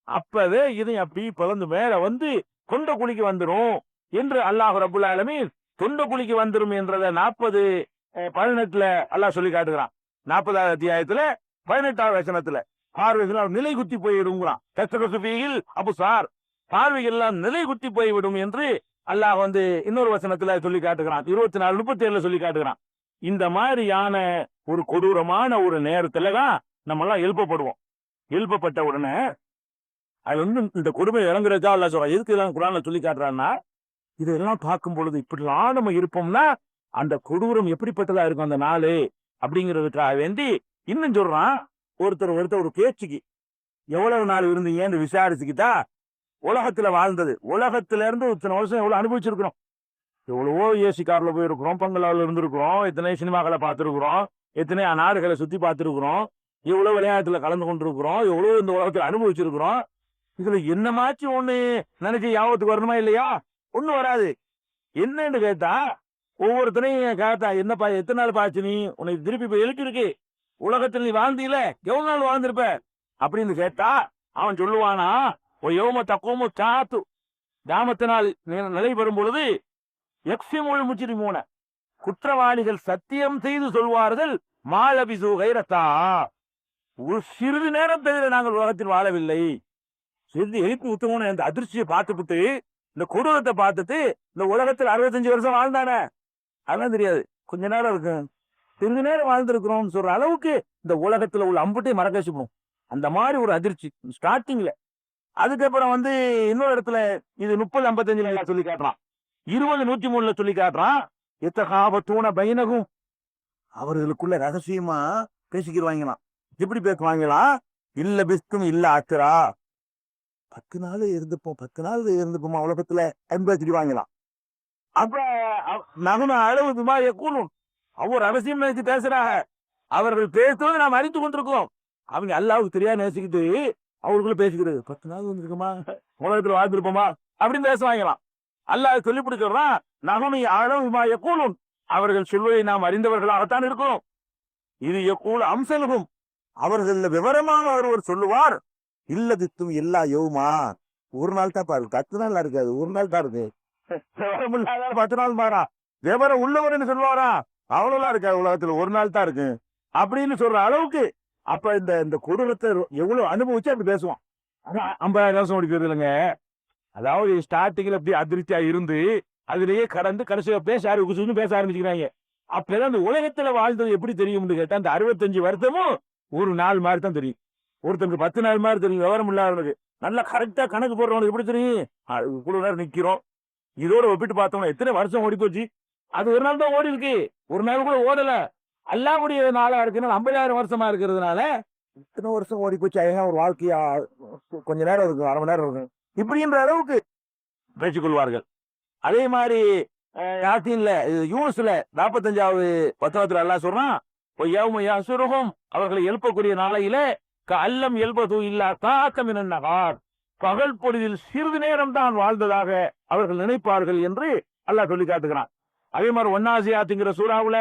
S1: அப்பவே இதை அப்படி பிறந்து மேல வந்து தொண்டை குழிக்கு வந்துரும் என்று அல்லாஹ் ரப்புல் ஆலமீன் தொண்டை குழிக்கு வந்துரும் என்றத 40:18 அல்லாஹ் சொல்லி காட்டுகிறான். 40வது அத்தியாயத்துல 18வது வசனத்துல பார்வைகள் நிலை குத்தி போயிடுங்கிறான். தஸ்தகசுபியில் அபுசார், பார்வைகள் எல்லாம் நிலை குத்தி போய்விடும் என்று அல்லாஹ் இன்னொரு வசனத்துல சொல்லி காட்டுகிறான். 24:37 சொல்லி காட்டுகிறான். இந்த மாதிரியான ஒரு கொடூரமான ஒரு நேரத்துலதான் நம்ம எல்லாம் எழுப்பப்படுவோம். எழுப்பப்பட்ட உடனே அது இந்த கொடுமை இறங்குறதா அல்ல சொல்றான். எதுக்கு எல்லாம் குரான்ல சொல்லி காட்டுறான்னா, இதெல்லாம் பார்க்கும் பொழுது இப்படிலாம் நம்ம இருப்போம்னா அந்த கொடூரம் எப்படிப்பட்டதா இருக்கும் அந்த நாளு அப்படிங்கிறதுக்காக வேண்டி இன்னும் சொல்றான். ஒருத்தர் ஒரு பேச்சுக்கு எவ்வளவு நாள் இருந்தீங்கன்னு விசாரிச்சுக்கிட்டா, உலகத்துல வாழ்ந்தது, உலகத்துல இருந்து இத்தனை வருஷம் எவ்வளவு அனுபவிச்சிருக்கிறோம், எவ்வளவோ ஏசி கார்ல போயிருக்கிறோம், பங்களாவில் இருந்திருக்கிறோம், எத்தனை சினிமாக்களை பார்த்திருக்கிறோம், எத்தனை நாடுகளை சுத்தி பார்த்திருக்கிறோம், எவ்வளவு விளையாட்டுல கலந்து கொண்டிருக்கிறோம், எவ்வளவு இந்த உலகத்துல அனுபவிச்சிருக்கிறோம். இதுல என்னமாச்சும் ஒண்ணு நினைச்சு யாபத்துக்கு வரணுமா இல்லையா? ஒண்ணு வராது. என்னன்னு கேட்டா, ஒவ்வொருத்தனையும் கேட்டா, என்னப்பா எத்தனை நாள் பாச்சு நீ, உனக்கு திருப்பி இப்ப எழுப்பிருக்கு, உலகத்துல நீ வாழ்ந்தீல, எவ்வளவு நாள் வாழ்ந்திருப்ப அப்படின்னு கேட்டா அவன் சொல்லுவானா, யோம தக்கோமோ சாத்து, தாமத்தினால் நிலை பெறும் பொழுது எக்ஸிமொழி முச்சிரிமோன, குற்றவாளிகள் சத்தியம் செய்து சொல்வார்கள், மாலபிசு கைரத்தா, ஒரு சிறிது நேரம் தவிர நாங்கள் உலகத்தில் வாழவில்லை. சிறிது எழுப்பி உத்தமோன அந்த அதிர்ச்சியை பார்த்துட்டு, இந்த கொடூரத்தை பார்த்துட்டு, இந்த உலகத்தில் 65 வருஷம் வாழ்ந்தானே அதெல்லாம் தெரியாது, கொஞ்ச நேரம் இருக்கு, சிறிது நேரம் வாழ்ந்திருக்கிறோம் சொல்ற அளவுக்கு இந்த உலகத்துல உள்ள அம்புட்டை மறக்கச்சுப்போம். அந்த மாதிரி ஒரு அதிர்ச்சி ஸ்டார்டிங்ல. அதுக்கப்புறம் இன்னொரு இடத்துல இது 30:55 சொல்லி காட்டுறான். 20:103 சொல்லி காட்டுறான். எத்தகாபத்தூன பைனகும், அவர்களுக்குள்ள ரகசியமா பேசிக்கிடுவாங்களாம். எப்படி பேசுவாங்களாம்? இல்ல பிஸ்கும் இல்ல ஆத்திரா, 10 நாள் இருந்துப்போமா உலகத்துல அனுபவிச்சிடுவாங்களாம். அப்ப நகுன அளவு கூறும், அவர் ரகசியம் நினைச்சு பேசுறாங்க. அவர்கள் பேசுவதை நாம் அறிந்து கொண்டிருக்கோம். அவங்க அல்லாவுக்கு தெரியாது நேசிக்கிட்டு அவர்களுக்குள்ள பேசிக்கிறது, 10 நாள் வந்துருக்குமா உலகத்துல வாழ்ந்திருப்போமா அப்படின்னு பேசுவாங்களாம். அல்லாஹ் சொல்லி பிடிக்கிறான், நகமை அளவு கூறும், அவர்கள் சொல்வதை நாம் அறிந்தவர்களாகத்தான் இருக்கிறோம். இது எக்கூல் அம்சலுகும், அவர்கள் விவரமாக ஒருவர் சொல்லுவார், இல்லதித்தும் எல்லா யோமா, ஒரு நாள் தான் பாரு, 10 நாள் இருக்காது, ஒரு நாள் தான் இருக்கு, விவரம் இல்லாத 10 நாள் மாறா, விவரம் உள்ளவர்னு சொல்லுவாரா, அவ்வளவுலாம் இருக்காது, உலகத்துல ஒரு நாள் தான் இருக்கு அப்படின்னு சொல்ற அளவுக்கு. அப்ப இந்த கொடூரத்தை எவ்வளவு அனுபவிச்சு அப்படி பேசுவான். 50,000 வருஷம் ஓடி போயிருது இல்லைங்க. அதாவது ஸ்டார்டிங்ல அப்படி அதிர்ச்சியா இருந்து அதுலயே கடந்து கடைசியா பேச ஆரம்பிச்சுக்கிறாங்க. அப்பதான் அந்த உலகத்துல வாழ்ந்தது எப்படி தெரியும்னு கேட்டா, அந்த 65 வருஷமும் ஒரு நாள் மாதிரி தான் தெரியும். ஒருத்தருக்கு 10 நாள் மாதிரி தெரியும். விவரம் இல்லாதவனுக்கு நல்லா கரெக்டா கணக்கு போடுறவனுக்கு எப்படி தெரியும்? இவ்வளவு நேரம் நிக்கிறோம், இதோட ஒப்பிட்டு பார்த்தோம்னா எத்தனை வருஷம் ஓடி போச்சு. அது ஒரு நாள் தான் ஓடி இருக்கு, ஒரு நாள் கூட ஓடல. அல்லாஹ்வுடைய நாளா இருக்குன்னா 50,000 வருஷமா இருக்கிறதுனால இத்தனை வருஷம் ஓடி போச்சு. ஒரு வாழ்க்கையா கொஞ்ச நேரம் இருக்கும், அரை மணி நேரம் இருக்கும், இப்படின்ற அளவுக்கு பேசிக்கொள்வார்கள். அதே மாதிரி யாத்தின்ல யூனுஸ்ல 45வது வசனத்துல அல்லாஹ் சொல்றான், அவர்களை எழுப்பக்கூடிய நாளையில அல்லம் எழுப்பது இல்லா தாக்கமினார், பகல் பொழுதில் சிறிது நேரம் தான் வாழ்ந்ததாக அவர்கள் நினைப்பார்கள் என்று அல்லாஹ் சொல்லி காட்டுகிறான். அதே மாதிரி ஒன்னாசியாத்துங்கிற சூறாவுல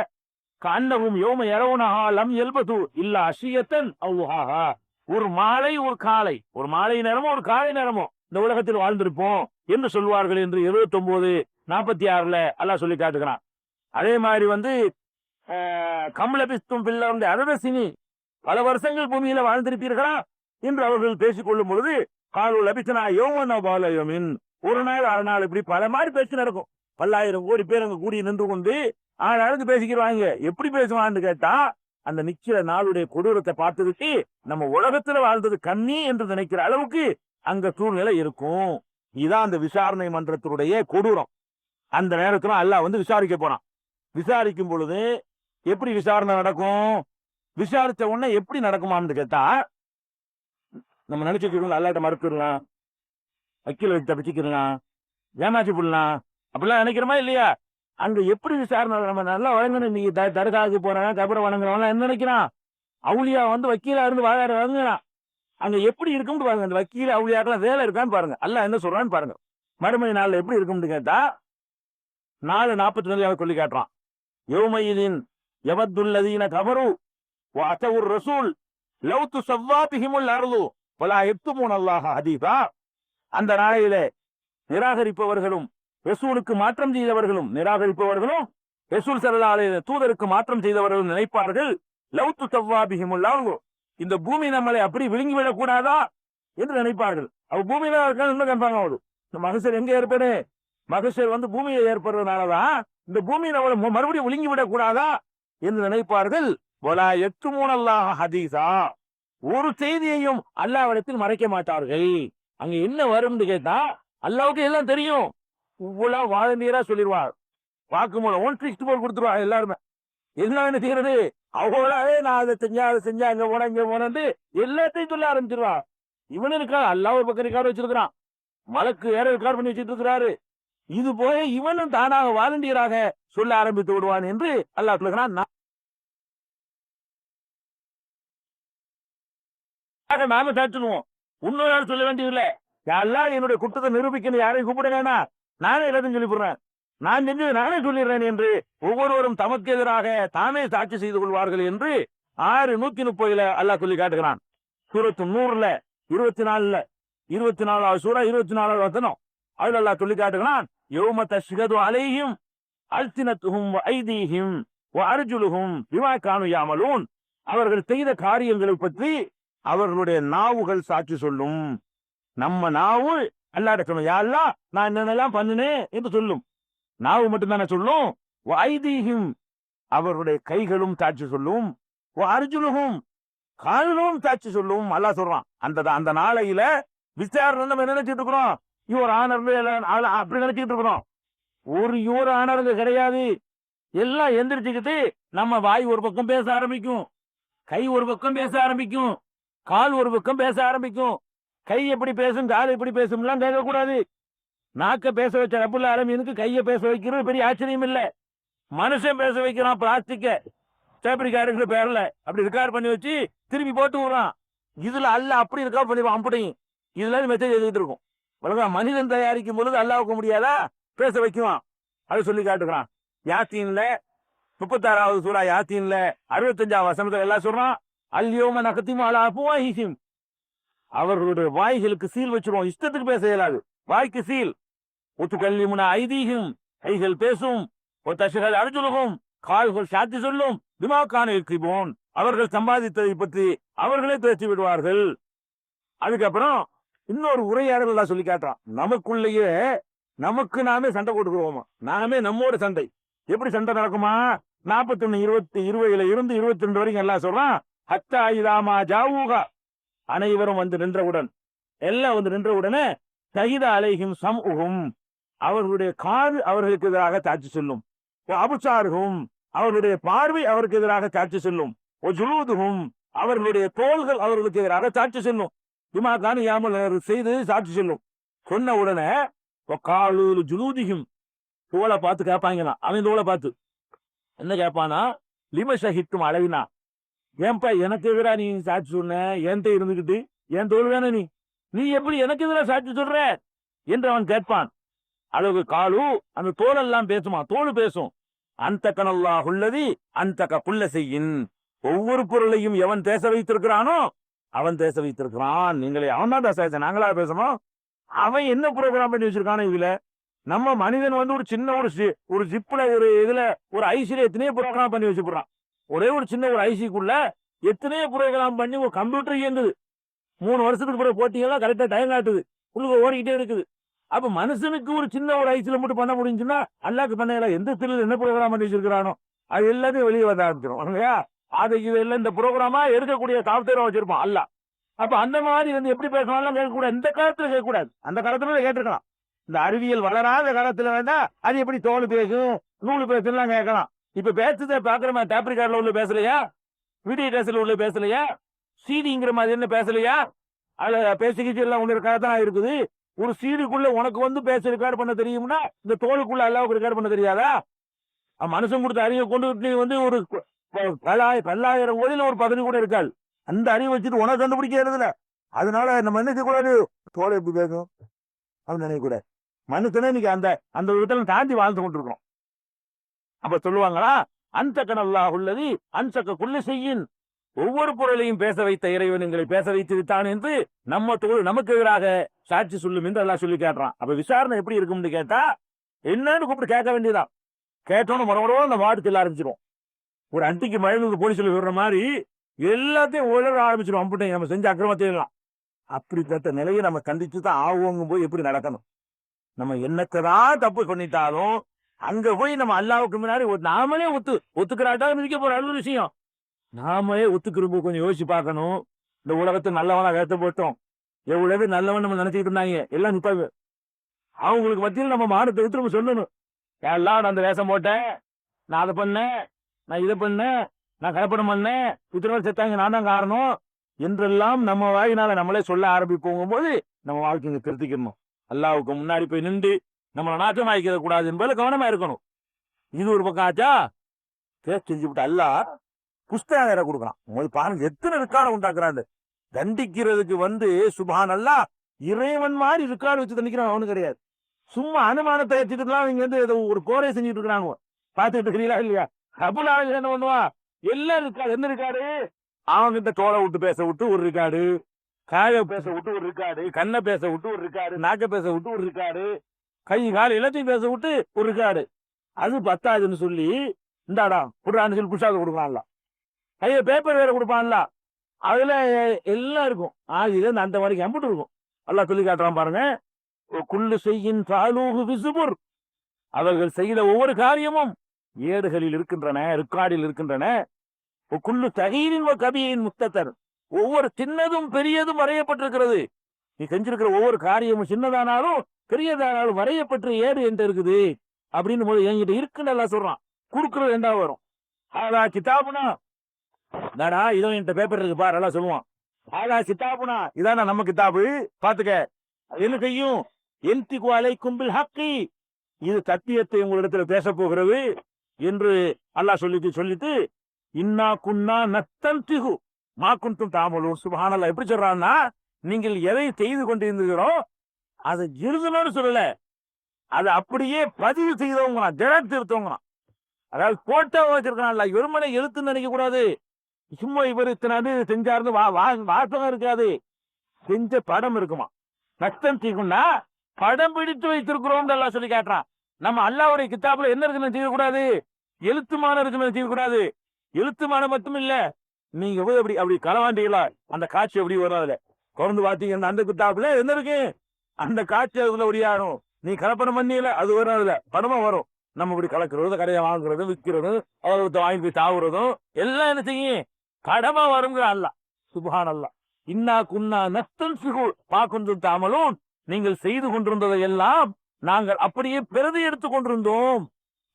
S1: கண்ணவும் யோம யரவுனஹா லம் யல்பது இல்லா அஷியத்தன் அவ்ஹாஹா, ஒரு மாலை ஒரு காலை, ஒரு மாலை நேரமோ ஒரு காலை நேரமோ இந்த உலகத்தில் வாழ்ந்திருப்போம் என்று சொல்வார்கள் என்று 79:46 அல்லாஹ் சொல்லி காட்டுகிறான். அதே மாதிரி கம்லபிஸ்தும் பிள்ளை அரசினி, பல வருஷங்கள் பூமியில வாழ்ந்திருப்பீர்களா என்று அவர்கள் பேசிக் கொள்ளும் பொழுது காலு லபிசனா யோமன பாலயோமின், ஒரு நாள் அரை நாள், இப்படி பல மாதிரி பேச்சு நடக்கும். 10,000 கோடி பேர் அங்க கூடி நின்று கொண்டு ஆளாளுக்கு பேசிக்கிறாங்க. எப்படி பேசுவான்னு கேட்டா, அந்த நிக்கிற நாளுடைய கொடூரத்தை பார்த்துக்கிட்டு நம்ம உலகத்துல வாழ்ந்தது கண்ணி என்று நினைக்கிற அளவுக்கு அங்க சூழ்நிலை இருக்கும். இதான் அந்த விசாரணை மன்றத்தினுடைய கொடூரம். அந்த நேரத்துல அல்லாஹ் விசாரிக்க போறான். விசாரிக்கும் பொழுது எப்படி விசாரணை நடக்கும்? விசாரிச்ச உடனே எப்படி நடக்குமான்னு கேட்டா, நம்ம நினைச்சுக்கிறோம் அல்லாட்ட மறுத்துடலாம், வக்கீல் வச்சு தப்பிச்சுக்கலாம், ஏமாற்றி போடலாம், அப்படிலாம் நினைக்கிறோமா இல்லையா? அங்க எப்படி விசாரணை? நம்ம நல்லா வழங்கணும். நீ தர்காவுக்கு போறான், கபரை வணங்குறவன் என்ன நினைக்கிறான்? அவுளியா வக்கீலா இருந்து வாழறான். அங்க எப்படி இருக்கும்னு பாருங்க. அந்த வக்கீல் அவுளியாக்கெல்லாம் வேலை இருக்கான்னு பாருங்க. அல்லாஹ் என்ன சொல்றான்னு பாருங்க. மறுமை நாள்ல எப்படி இருக்கும்னு கேட்டா 4:44 சொல்லி காட்டுறான். யௌமையிதின் யவத்துல்லதீன கஃபரு வ அத்தவுர் ரசூல் லவ் துஸவ்வா பிஹிமுல் அர்து வலா யக்துமூன அல்லாஹ ஹதீஸா. அந்த நாளையிலே நிராகரிப்பவர்களும் ரசூலுக்கு மாற்றம் செய்தவர்களும் ரசூல் ஸல்லல்லாஹு அலைஹி தூதருக்கு மாற்றம் செய்தவர்களும் நினைப்பார்கள், லவ் துஸவ்வா பிஹிமுல் அர்து, இந்த பூமி நம்மளை அப்படி விழுங்கிவிடக் கூடாதா என்று நினைப்பார்கள். அவ பூமியில இன்னும் கன்பாங்க. இந்த மகசர் எங்க ஏற்படு? மகசர் பூமியை ஏற்படுறதுனாலதான் இந்த பூமி நம்மளை மறுபடியும் விழுங்கி விடக் கூடாதா என்று நினைப்பார்கள். வலா யக்துமூன அல்லாஹ ஹதீஸா, ஒரு செய்தியையும் அல்லாஹ்விடத்தில் மறைக்க மாட்டார்கள். அங்க என்ன வரும்னு கேட்டா, அல்லாஹ்வுக்கு எல்லாம் தெரியும். இவ்வளவு வாழநீரா சொல்லிடுவார். வாக்குமூலம் 1 போல் கொடுத்துருவா. எல்லாருமே என்ன என்ன செய்யறது? அவங்களாவே நான் அதை செஞ்சா அங்க போன இங்க போனது எல்லாத்தையும் சொல்ல ஆரம்பிச்சிருவா. இவனு இருக்கா, அல்லாஹ் ஒரு பக்கம் ரெக்கார்டு வச்சிருக்கிறான், மலக்கு வேற ரெக்கார்ட் பண்ணி வச்சிட்டு இருக்கிறாரு. இது போல இவனும் தானாக வாலண்டியராக சொல்ல ஆரம்பித்து விடுவான் என்று அல்லாஹ் சொல்லுகிறான். நாம சாட்சிடுவோம். இன்னொரு சொல்ல வேண்டியதில்லை. அல்லாஹ் என்னுடைய குற்றத்தை நிரூபிக்கணும், யாரையும் கூப்பிடுங்க, நானே எல்லாத்தையும் சொல்லி போடுறேன், நான் செஞ்சது நானே சொல்லிடுறேன் என்று ஒவ்வொருவரும் தமக்கு எதிராக தாமே சாட்சி செய்து கொள்வார்கள் என்று 6:130 அல்லாஹ் சொல்லி காட்டுகிறான். சூரத்து நூறுல 24 சூரா 24 வசனம். அதுல அல்லாஹ் சொல்லி காட்டுகிறான், யௌம தஷ்ஹது அலைஹிம் அல்சினத்துஹும் வ ஐதீஹிம் வ அர்ஜுலுஹும் பிமா கானூ யஅமலூன். அவர்கள் செய்த காரியங்களை பற்றி அவர்களுடைய நாவுகள் சாட்சி சொல்லும். நம்ம நாவு அல்லாஹ்ட்ட சொல்லும், யா அல்லாஹ் நான் என்னென்னலாம் பண்ணினேன் என்று சொல்லும். நாவு மட்டும் தானே சொல்லும். வ ஐதீஹிம், அவர்களுடைய கைகளும் சாட்சி சொல்லும். வ அர்ஜுலுஹும், கால்களும் சாட்சி சொல்லும். அல்லாஹ் சொல்றான். அந்த நாளையில விசாரணை நம்ம என்ன நினைச்சிட்டு இருக்கிறோம்? இவர் ஆனர் அப்படி நினைச்சிட்டு இருக்கிறோம். ஒரு ஆனருங்க கிடையாது. எல்லாம் எந்திரிச்சுக்கிட்டு நம்ம வாய் ஒரு பக்கம் பேச ஆரம்பிக்கும், கை ஒரு பக்கம் பேச ஆரம்பிக்கும், கால் ஒரு பக்கம் பேச ஆரம்பிக்கும். கை எப்படி பேசும், கால் எப்படி பேசும்லாம் கேட்கக்கூடாது. நாக்க பேச வச்ச ரப்புல் ஆலமீனுக்கு கையை பேச வைக்கிறது பெரிய ஆச்சரியம் இல்லை. மனுஷன் பேச வைக்கிறான், பிளாஸ்டிக்க டேப்ரிகார்டுங்கிற பேர்ல அப்படி ரெக்கார்ட் பண்ணி வச்சு திருப்பி போட்டு விடுறான். இதுல அல்லாஹ் அப்படி ரெக்கார்ட் பண்ணிடுவான். அப்படியும் இதுல மெசேஜ் எழுதிட்டு இருக்கும். மனிதன் தயாரிக்கும் பொழுது அல்லாஹ்வுக்கு முடியாதா? பேச வைக்குவான். அது சொல்லி காட்டுகிறான். யாத்தீன்ல 36வது சூரா யாத்தீன்ல 65வது வசனத்துல எல்லாம் சொல்றான், அல்யோம நகத்திமு அலா அஃப்வாஹிஹிம், அவர்களுடைய வாய்களுக்கு சீல் வச்சிருவோம். இஷ்டத்துக்கு பேச இயலாது, வாய்க்கு சீல். ஒத்துக்கல்லிமுன ஐதீஹிம், கைகள் பேசும். ஒத்தஷஹல் அர்ஜுலுஹும், கால்கள் சாட்சி சொல்லும். பிமா கானூ யக்ஸிபூன், அவர்கள் சம்பாதித்ததை பற்றி அவர்களே பேசி விடுவார்கள். அதுக்கப்புறம் இன்னொரு உரையாடல் எல்லாம் சொல்லி காட்டுறான். நமக்குள்ளேயே நமக்கு நாமே சண்டை போட்டுக்குவோமா, நாமே நம்மோட சண்டை. எப்படி சண்டை நடக்குமா? 41:20 இருந்து 22 வரைக்கும் எல்லாம் சொல்றான். ஹத்தா இதாமா ஜாவூகா, அனைவரும் நின்றவுடன், எல்லாம் நின்றவுடனே தகித அலைஹிம் சம்உஹும், அவர்களுடைய காது அவர்களுக்கு எதிராக சாட்சி சொல்லும். அபுசாருஹும், அவர்களுடைய பார்வை அவருக்கு எதிராக சாட்சி சொல்லும். ஜுலூதுஹும், அவர்களுடைய தோள்கள் அவர்களுக்கு எதிராக சாட்சி சொல்லும். பிமா கானூ யஅமலூன், செய்து சாட்சி சொல்லும். சொன்ன உடனே காலு ஜுலூதிஹிம், தோலை பார்த்து கேட்பாங்களாம். அவன் தோலை பார்த்து என்ன கேட்பானா, லிம ஷஹித்தும் அலைனா, ஏன்பா எனக்கு எதிராக நீ சாட்சி சொன்ன? என்கிட்ட இருந்துகிட்டு என் தோல் வேணா நீ நீ எப்படி எனக்கு இதுல சாட்சி சொல்ற என்று அவன் கேட்பான். அளவு காலு அந்த தோலெல்லாம் பேசுமா, தோல் பேசும். அந்த கனல்லாஹ் உள்ளதி அந்த குள்ள செய்யின், ஒவ்வொரு பொருளையும் எவன் பேச வைத்திருக்கிறானோ அவன் பேச வைத்திருக்கிறான். நீங்களே அவன் தான் பேச, நாங்களா பேசணும். அவன் என்ன ப்ரோக்ராம் பண்ணி வச்சிருக்கானோ இதுல. நம்ம மனிதன் வந்து ஒரு சின்ன ஒரு ஜிப்ல ஒரு இதுல ஒரு ஐசில எத்தனையோ ப்ரோக்ராம் பண்ணி வச்சுக்கிறான். ஒரே ஒரு சின்ன ஒரு ஐசிக்குள்ள எத்தனையோ ப்ரோக்ராம் பண்ணி ஒரு கம்ப்யூட்டர் இயங்குது. 3 வருஷத்துக்கு பிறகு போட்டீங்கன்னா கரெக்டா டைம் காட்டுது, உள்ள ஓடிக்கிட்டே இருக்குது. அப்ப மனுஷனுக்கு ஒரு சின்ன ஒரு ஐசில மட்டும் பண்ண முடிஞ்சுன்னா அல்லாக்கு பண்ணல எந்த திரு என்ன ப்ரோக்ராம் பண்ணி வச்சிருக்கிறானோ அது எல்லாத்தையும் வெளியே வர ஆரம்பிச்சிடும் இல்லையா. அதை இதெல்லாம் இந்த ப்ரோக்ராமா எடுக்கக்கூடிய சாஃப்ட்வேரா வச்சிருப்பான் அல்ல. அப்ப அந்த மாதிரி வந்து எப்படி பேசலாம் கேட்கக்கூடாது, இந்த காலத்துல கேட்கக்கூடாது. அந்த காலத்துல கேட்டிருக்கலாம். இந்த அறிவியல் வளராத காலத்துல வேணா அது எப்படி தோல் பேசும் நூல் பேசுலாம் கேட்கலாம். இப்ப பேசுறத பாக்குறமா டேப் ரெக்கார்ட்ல உள்ள பேசலையா, வீடியோ டேஸ்ல உள்ள பேசலையா, சீடிங்கிற மாதிரி என்ன பேசலையா, அதுல பேசிக்கிச்சு எல்லாம் ஒண்ணு தான் இருக்குது. ஒரு சீடிக்குள்ள உனக்கு வந்து பேச ரெக்கார்ட் பண்ண தெரியும்னா இந்த தோலுக்குள்ள அல்லாவுக்கு ரெக்கார்ட் பண்ண தெரியாதா? மனுஷன் கொடுத்த அறிவை கொண்டு வந்து ஒரு பல்லாயிரம் கோடியில ஒரு பதவி கூட இருக்காது. அந்த அறிவை வச்சுட்டு உனக்கு கண்டுபிடிக்கிறதுல அதனால நம்ம என்ன செய்யக்கூடாது, தோலை எப்படி பேசும் அப்படின்னு நினைக்கக்கூடாது. மனுஷனே இன்னைக்கு அந்த அந்த விதத்துல தாண்டி வாழ்ந்து கொண்டிருக்கோம். அப்ப சொல்லுவாங்களா, அந்த கனல்லாஹ் உள்ளதி அன்சக்க குள்ள செய்யின், ஒவ்வொரு பொருளையும் பேச வைத்த இறைவன் எங்களை பேச வைத்து விட்டான் என்று நம்ம தோல் நமக்கு எதிராக சாட்சி சொல்லும் என்று எல்லாம் சொல்லி கேட்றான். அப்ப விசாரணை எப்படி இருக்கும்னு கேட்டா என்னன்னு கூப்பிட்டு கேட்க வேண்டியதான். கேட்டோன்னு மறுபடியும் அந்த மாடு செல்ல ஆரம்பிச்சிடும். ஒரு அன்றைக்கு மழை போலீஸ் சொல்லி விடுற மாதிரி எல்லாத்தையும் உலர ஆரம்பிச்சிடும். அம்பிட்டேன் நம்ம செஞ்ச அக்கிரமத்தையெல்லாம். அப்படிப்பட்ட நிலையை நம்ம கண்டிச்சு தான் ஆகுங்கும் போது எப்படி நடக்கணும். நம்ம என்னத்தான் தப்பு பண்ணிட்டாலும் அங்க போய் நம்ம அல்லாவுக்கு முன்னாடி நாமளே ஒத்துக்கிறாட்டா மிதிக்க போற அளவு விஷயம். நாமளே ஒத்துக்கிறப்போ கொஞ்சம் யோசிச்சு பார்க்கணும். இந்த உலகத்தை நல்லவனா வேத்த போட்டோம், எவ்வளவு நல்லவன் நம்ம நினைச்சிட்டு இருந்தாங்க எல்லாம் நிப்பாங்க. அவங்களுக்கு மத்தியில் நம்ம மானத்தை விட்டு நம்ம சொல்லணும், எல்லாம் நான் அந்த வேஷம் போட்டேன், நான் அதை பண்ணேன், நான் இதை பண்ணேன், நான் கலப்படம் பண்ணேன், இத்தனை பேர் செத்தாங்க, நான் தான் காரணம் என்றெல்லாம் நம்ம வாயினால நம்மளே சொல்ல ஆரம்பிப்போங்கும் போது நம்ம வாழ்க்கையை திருத்திக்கணும். அல்லாவுக்கு முன்னாடி போய் நின்று நம்மளை நாட்டம் ஆகிக்க கூடாது என்பதில் கவனமா இருக்கணும். இது ஒரு பக்கம் ஆச்சா. செஞ்சு விட்டு அல்லா புஸ்தகம் வேற கொடுக்குறான். உங்களுக்கு பாருங்க எத்தனை ரெக்கார்டு உண்டாக்குறாரு. தண்டிக்கிறதுக்கு வந்து சுபான் அல்லா இறைவன் மாதிரி ரெக்கார்டு வச்சு தண்டிக்கிறான் அவனு கிடையாது. சும்மா அனுமானத்தை வச்சுட்டுலாம் இங்க வந்து ஒரு கோரை செஞ்சுட்டு இருக்கிறாங்க. பாத்துட்டு இருக்கிறீங்களா இல்லையா? அபுல் ஆலமீன் என்ன பண்ணுவான், எல்லாம் இருக்காது. என்ன இருக்காரு, அவங்கிட்ட தோலை விட்டு பேச விட்டு ஒரு இருக்காடு, காய பேச விட்டு ஒரு இருக்காடு, கண்ணை பேச விட்டு ஒரு இருக்காடு, நாக்க பேச விட்டு ஒரு இருக்காடு, கை கால் எல்லாத்தையும் பேச விட்டு ஒரு இருக்காடு. அது பத்தாதுன்னு சொல்லி இந்தாடா புறான்னு சொல்லி புஷாக கொடுக்கலாம்ல, கைய பேப்பர் வேற கொடுப்பான்ல, அதுல எல்லாம் இருக்கும். ஆகிய அந்த மாதிரி கம்ப்யூட்டர் இருக்கும். எல்லாம் சொல்லி காட்டுறான் பாருங்க. குள்ளு செய்யின் தாலூகு விசுபுர், அவர்கள் செய்த ஒவ்வொரு காரியமும் ஏடுகளில் இருக்கின்றன, ரெக்கார்டில் இருக்கின்றன. குள்ளு தகீரின் கபியின் முக்தர், ஒவ்வொரு சின்னதும் பெரியதும் வரையப்பட்டிருக்கிறது. நீ செஞ்சிருக்கிற ஒவ்வொரு காரியமும் சின்னதானாலும் பெரியதானாலும் வரையப்பட்ட ஏடு என்று இருக்குது அப்படின்னு போது என்கிட்ட இருக்குன்னு எல்லாம் சொல்றான். குடுக்கறது ரெண்டா வரும். ஆதா கிதாபுனா, நாடா இதோ என்கிட்ட பேப்பர் இருக்கு பாரு எல்லாம் சொல்லுவான். ஆதா கிதாபுனா, இதானா நம்ம கிதாபு பாத்துக்க. என்ன செய்யும், என்தி குவாலை கும்பில் ஹக்கி, இது சத்தியத்தை உங்களிடத்துல பேச போகிறது என்று அல்லாஹ் சொல்லிட்டு இன்னா குன்னா நத்தன் திகு மாக்குண்டும் தாமலும் சுபஹானல்லாஹ். எப்படி சொல்றான்னா, நீங்கள் எதை செய்து கொண்டிருந்தீர்களோ அதை எழுதணும்னு சொல்லல, அதை அப்படியே பதிவு செய்தவங்க ஜெராக்ஸ் எடுத்தவங்க. அதாவது போட்டோ வச்சிருக்கான்ல, வெறுமனை எழுத்துன்னு நினைக்க கூடாது. சும்மா இவர் இத்தனை செஞ்சாருன்னு வாசகம் இருக்காது, செஞ்ச படம் இருக்குமா. நத்தன் திகுன்னா படம் பிடித்து வைத்திருக்கிறோம் எல்லாம் சொல்லி காட்டுறான். நம்ம அல்லாஹ்வுடைய கிதாபுல என்ன இருக்குன்னு செய்யக்கூடாது, எழுத்துமான இருக்குன்னு செய்யக்கூடாது. எழுத்துமான மட்டும் இல்ல, நீங்க போய் அப்படி களவாண்டீங்களா அந்த காட்சி எப்படி வரும், அதுல தொடர்ந்து பாத்தீங்கன்னா அந்த கிதாபுல என்ன இருக்கு, அந்த காட்சி அதுல ஒடியாரும். நீ கலப்படம் பண்ணீங்கள அது வரும், அதுல படமா வரும். நம்ம இப்படி கலக்கிறது, கடையை வாங்குறதும் விற்கிறதும் அவர்கிட்ட வாங்கி போய் தாவுறதும் எல்லாம் என்ன செய்யும், கடமா வருங்கிற அல்லாஹ் சுப்ஹானல்லாஹ். இன்னா குன்னா நஸ்தன் சிகு பாக்குந்தும் தாமலும், நீங்கள் செய்து கொண்டிருந்ததை எல்லாம் நாங்கள் அப்படியே பிரதி எடுத்துக் கொண்டிருந்தோம்.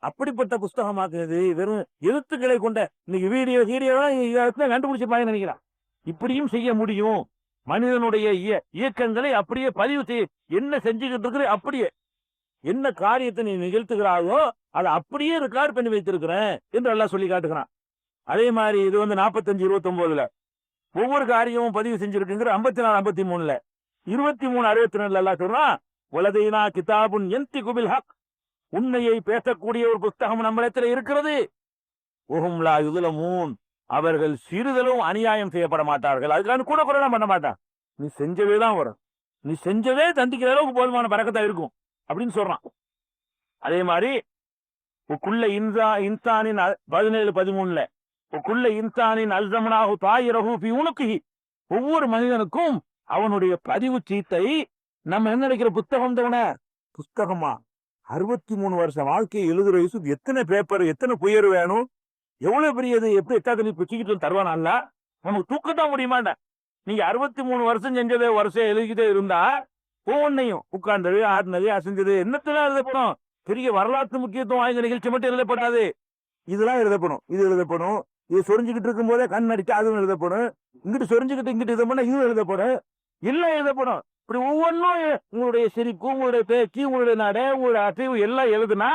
S1: அப்படிப்பட்ட புஸ்தகமாக்குறது வெறும் எழுத்துக்களை கொண்ட இன்னைக்கு வீடியோ கண்டுபிடிச்சிருப்பாங்க நினைக்கிறான். இப்படியும் செய்ய முடியும். மனிதனுடைய இயக்கங்களை அப்படியே பதிவு செய்ய, என்ன செஞ்சுக்கிட்டு இருக்கிற அப்படியே என்ன காரியத்தை நீ நிகழ்த்துகிறாயோ அதை அப்படியே ரெக்கார்ட் பண்ணி வைத்திருக்கிறேன் என்று எல்லாம் சொல்லி காட்டுகிறான். அதே மாதிரி இது வந்து 45:29 ஒவ்வொரு காரியமும் பதிவு செஞ்சிருக்குங்கிற 54, 53 23:62 அல்லாஹ் சொல்றான், வலதைனா கிதாபுன் யன்திகு பில் ஹக், உண்மையை பேசக்கூடிய ஒரு புத்தகம் நம்மிடத்தில் இருக்கிறது. வஹும் லா யுظلمون, அவர்கள் சிறிதளவும் அநியாயம் செய்யப்பட மாட்டார்கள். அதுக்கான கூட குறைலாம் பண்ண மாட்டான். நீ செஞ்சவே தான் வரும், நீ செஞ்சவே தண்டிக்கிற அளவுக்கு போதுமான பரக்கத்தா இருக்கும் அப்படின்னு சொல்றான். அதே மாதிரி குள்ள இன்சானின் 17-13 குள்ள இன்சானின் அல்சம்னாஹு தாயிரஹு ஃபீ உனுகிஹி, ஒவ்வொரு மனிதனுக்கும் அவனுடைய பதிவு சீட்டை நம்ம என்ன நினைக்கிற புத்தகம் தானே. புத்தகமா 63 வருஷம் வாழ்க்கையை எழுதுற யூசுப், எத்தனை பேப்பர், எத்தனை புயர் வேணும், எவ்வளவு பெரியது, எப்படி எட்டாவது பிச்சுக்கிட்டு தருவானா, நமக்கு தூக்கத்தான் முடியுமாண்ட. நீங்க 63 வருஷம் செஞ்சதே வருஷம் எழுதிக்கிட்டே இருந்தா ஒவ்வொன்னையும் உட்கார்ந்தது, ஆடினது, அசைஞ்சது என்னத்தெல்லாம் எழுதப்படும். பெரிய வரலாற்று முக்கியத்துவம் வாய்ந்த நிகழ்ச்சி மட்டும் எழுதப்படாது, இதெல்லாம் எழுதப்படும். இது எழுதப்படும், இது சொரிஞ்சுக்கிட்டு இருக்கும் போதே கண் அடிச்சு அதுவும் எழுதப்படும், இங்கிட்டு சொரிஞ்சுக்கிட்டு இங்கிட்டு இது பண்ண இதுவும் எழுதப்படும், எல்லாம் எழுதப்படும். இப்படி ஒவ்வொன்றும் உங்களுடைய சிரிப்பு, உங்களுடைய பேச்சு, உங்களுடைய நடை, உங்களுடைய அசைவு எல்லாம் எழுதுனா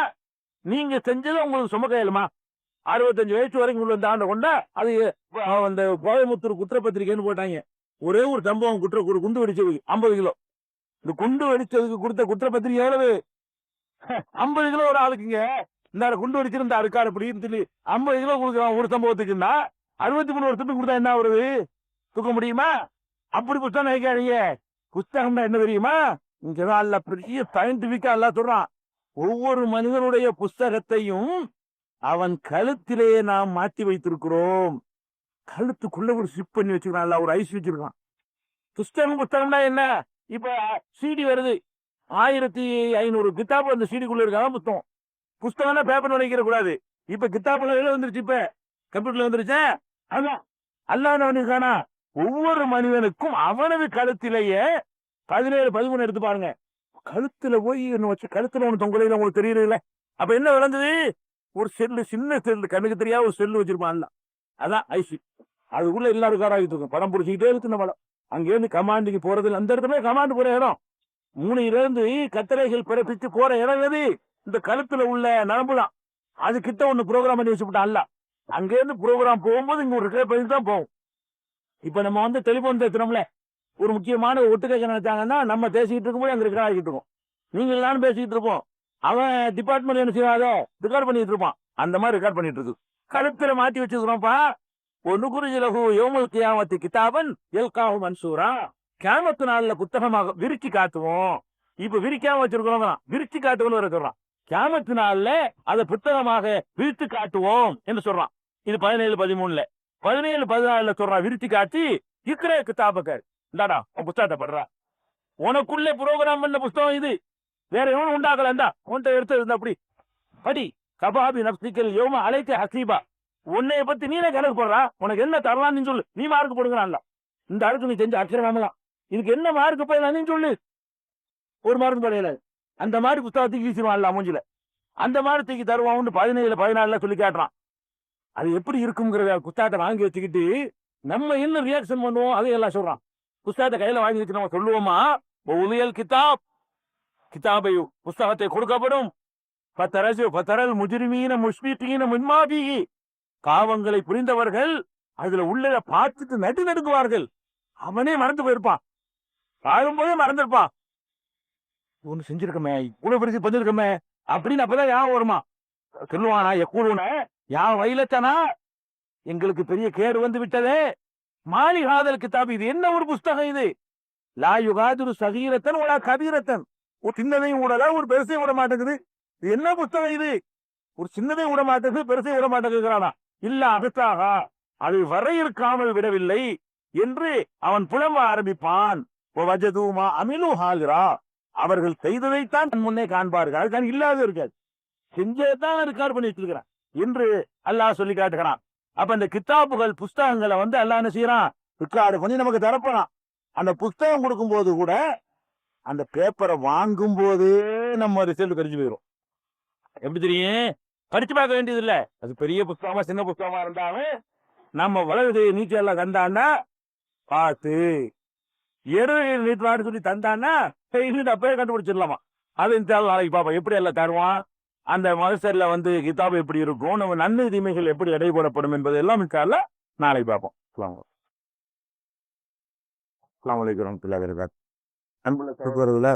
S1: நீங்க செஞ்சதை உங்களுக்கு சுமக்க இயலுமா? 65 வயசு வரைக்கும் உள்ள ஆண்ட கொண்டா அது அந்த கோயமுத்தூர் குற்றப்பத்திரிக்கைன்னு போட்டாங்க. ஒரே ஒரு சம்பவம், ஒரு குண்டு வெடிச்சது 50 கிலோ. இந்த குண்டு வெடிச்சதுக்கு கொடுத்த குற்றப்பத்திரிகை எவ்வளவு? 50 கிலோ ஒரு ஆளுக்குங்க. இந்த குண்டு வெடிச்சிருந்தா இருக்காரு அப்படின்னு சொல்லி 50 கிலோ கொடுக்குறான் ஒரு சம்பவத்துக்குன்னா 63 வருஷத்துக்கு கொடுத்தா என்ன வருது? தூக்க முடியுமா? அப்படி புத்தகம் நினைக்காதீங்க. புத்தகம்னா என்ன தெரியுமா? இங்கதான் அல்ல பெரிய சயின்டிபிக்கா எல்லாம் சொல்றான். ஒவ்வொரு மனிதனுடைய புஸ்தகத்தையும் அவன் கழுத்திலேயே நாம் மாற்றி வைத்திருக்கிறோம். கழுத்துக்குள்ள ஒரு சிப் பண்ணி வச்சுக்கிறான், ஒரு ஐஸ் வச்சிருக்கான். புஸ்தகம்னா என்ன? இப்ப சிடி வருது, 1500 கித்தாப் அந்த சிடிக்குள்ள இருக்காங்க. புஸ்தகம்னா பேப்பர் நினைக்கிற கூடாது. இப்ப கித்தாப்ல வந்துருச்சு, இப்ப கம்ப்யூட்டர்ல வந்துருச்சு. அதான் அல்லாஹ் ஒவ்வொரு மனிதனுக்கும் அவனது கழுத்திலேயே 17-13 எடுத்து பாருங்க. கழுத்துல போய் வச்சு கழுத்துல ஒண்ணு தொங்கலையில உங்களுக்கு தெரியல. அப்ப என்ன விளங்குது? ஒரு செல்லு, சின்ன செல்லு, கண்ணுக்கு தெரியாத ஒரு செல்லு வச்சிருப்பான். அதான் ஐசி. அதுக்குள்ள எல்லாரும் காராகிட்டு இருக்கும், படம் பிடிச்சிக்கிட்டே இருக்கு. நம்ம அங்கேருந்து கமாண்டுக்கு போறது, அந்த இடத்துல கமாண்டு போற இடம், மூணையிலிருந்து கத்தரைகள் பிறப்பிச்சு போற இடம் எது? இந்த கழுத்துல உள்ள நரம்பு தான். அது கிட்ட ஒண்ணு ப்ரோக்ராம் பண்ணி வச்சுட்டான் அல்ல. அங்கேருந்து ப்ரோக்ராம் போகும்போது இங்க ஒரு ரிலேட் தான் போகும். இப்ப நம்ம டெலிபோன் பேசுறோம்ல, ஒரு முக்கியமான ஒட்டு கேட்க நினைச்சாங்கன்னா நம்ம பேசிக்கிட்டு இருக்கும்போது அங்க ரெக்கார்ட் ஆகிட்டு இருக்கும். நீங்க எல்லாரும் பேசிக்கிட்டு இருப்போம், அவன் டிபார்ட்மெண்ட் என்ன செய்யாதோ ரெக்கார்ட் பண்ணிட்டு இருப்பான். அந்த மாதிரி ரெக்கார்ட் பண்ணிட்டு இருக்கு. கழுத்துல மாட்டி வச்சிருக்கிறோம்ப்பா. ஒன்னு குறிஞ்சிலகு யோமல் கியாமத்தி கிதாபன் எல்காஹு மன்சூரா, கியாமத்து நாள்ல புத்தகமாக விரிச்சு காட்டுவோம். இப்ப விரிக்காம வச்சிருக்கிறோம், விரிச்சு காட்டுவோம் இருக்கிறான். கியாமத்து நாள்ல அதை புத்தகமாக விரித்து காட்டுவோம் என்று சொல்றான். இது 17-13. 17-14 சொல்றான், விரிச்சு காட்டி இக்கிற கிதாபக்கர் இந்தாடா புத்தகத்தை படுறா. உனக்குள்ளே புரோகிராம் பண்ண புத்தகம் இது, வேற எவனும் உண்டாக்கல. உன்கிட்ட எடுத்து இருந்தா அப்படி படி. கபாபி நப்சிக்கல் யோம அழைக்க ஹசீபா, உன்னைய பத்தி நீனே கணக்கு போடுறா. உனக்கு என்ன தரலான்னு சொல்லு, நீ மார்க் போடுங்கிறான்ல. இந்த அடுத்து நீ செஞ்ச அக்ஷரமாமலாம், இதுக்கு என்ன மார்க் போயிடலாம் சொல்லு. ஒரு மார்க் படையல. அந்த மாதிரி புத்தகத்துக்கு வீசிடுவான்ல மூஞ்சில. அந்த மாதிரி தூக்கி தருவான் 17-14 சொல்லி காட்டுறான். அது எப்படி இருக்குங்கிற புத்தகத்தை வாங்கி வச்சுக்கிட்டு நம்ம என்ன ரியாக்ஷன் பண்ணுவோம் அதையெல்லாம் சொல்றான். புத்தகத்தை கையில வாங்கி வச்சு நம்ம சொல்லுவோமா, உலியல் கிதாப், கிதாபை புஸ்தகத்தை கொடுக்கப்படும். பத்தரல் முஜ்ரிமீன முஷ்பிகீன முன்மாபிகி, பாவங்களை புரிந்தவர்கள் அதுல உள்ள பார்த்துட்டு நடுங்குவார்கள். அவனே மறந்து போயிருப்பான், பாரும்போதே மறந்துருப்பான். ஒண்ணு செஞ்சிருக்கமே, இவ்வளவு பெருசு பண்ணிருக்கமே அப்படின்னு அப்பதான் யான் வருமா சொல்லுவானா. எக்கூடுன யான் வயலத்தானா, எங்களுக்கு பெரிய கேடு வந்து விட்டதே. மாலி ஹாதல் கிதாப், இது என்ன ஒரு புஸ்தகம் இது? லா யுகாதிரு சகீரத்தன் உலா கபீரத்தன், ஒரு சின்னதையும் விடல, ஒரு பெருசையும் விட மாட்டேங்குது. இது என்ன புத்தகம் இது? ஒரு சின்னதையும் விட மாட்டேங்குது, பெருசையும் விட மாட்டேங்குறானா. இல்ல அதற்காக அது வரையறுக்காமல் விடவில்லை என்று அவன் புலம்ப ஆரம்பிப்பான். அமிலு ஹாலிரா, அவர்கள் செய்ததைத்தான் முன்னே காண்பார்கள், அதுதான் இல்லாத இருக்காது, செஞ்சதான் ரெக்கார்ட் பண்ணி வச்சிருக்கிறான் என்று அல்லாஹ் சொல்லி காட்டுகிறான். அப்ப இந்த கித்தாபுகள் புஸ்தகங்களை அல்லாஹ் என்ன செய்யறான், ரெக்கார்டு பண்ணி நமக்கு தரப்போறான். அந்த புஸ்தகம் கொடுக்கும் போது கூட அந்த பேப்பரை வாங்கும் போதே நம்ம ரிசல்ட் கழிச்சு போயிடும். எப்படி தெரியும்? படிச்சு பார்க்க வேண்டியது இல்ல. அது பெரிய புஸ்தகமா சின்ன புஸ்தகமா இருந்தாலும் நம்ம வளர்ச்சி நீச்சல் கண்டான்னா பார்த்து நீட்டு சொல்லி தந்தான்னா அப்பயே கண்டுபிடிச்சிடலாமா. அது நாளைக்கு பாப்பா எப்படி எல்லாம் தருவான். அந்த மகசர்ல கிதாபு எப்படி இருக்கும், நம்ம நன்மை தீமைகள் எப்படி இடைபோடப்படும் என்பது எல்லாம் நாளைக்கு பார்ப்போம். அஸ்ஸலாமு அலைக்கும் வரஹ்மத்துல்லாஹி வபரகாத்துஹு. அன்புள்ள சகோதரர்களே,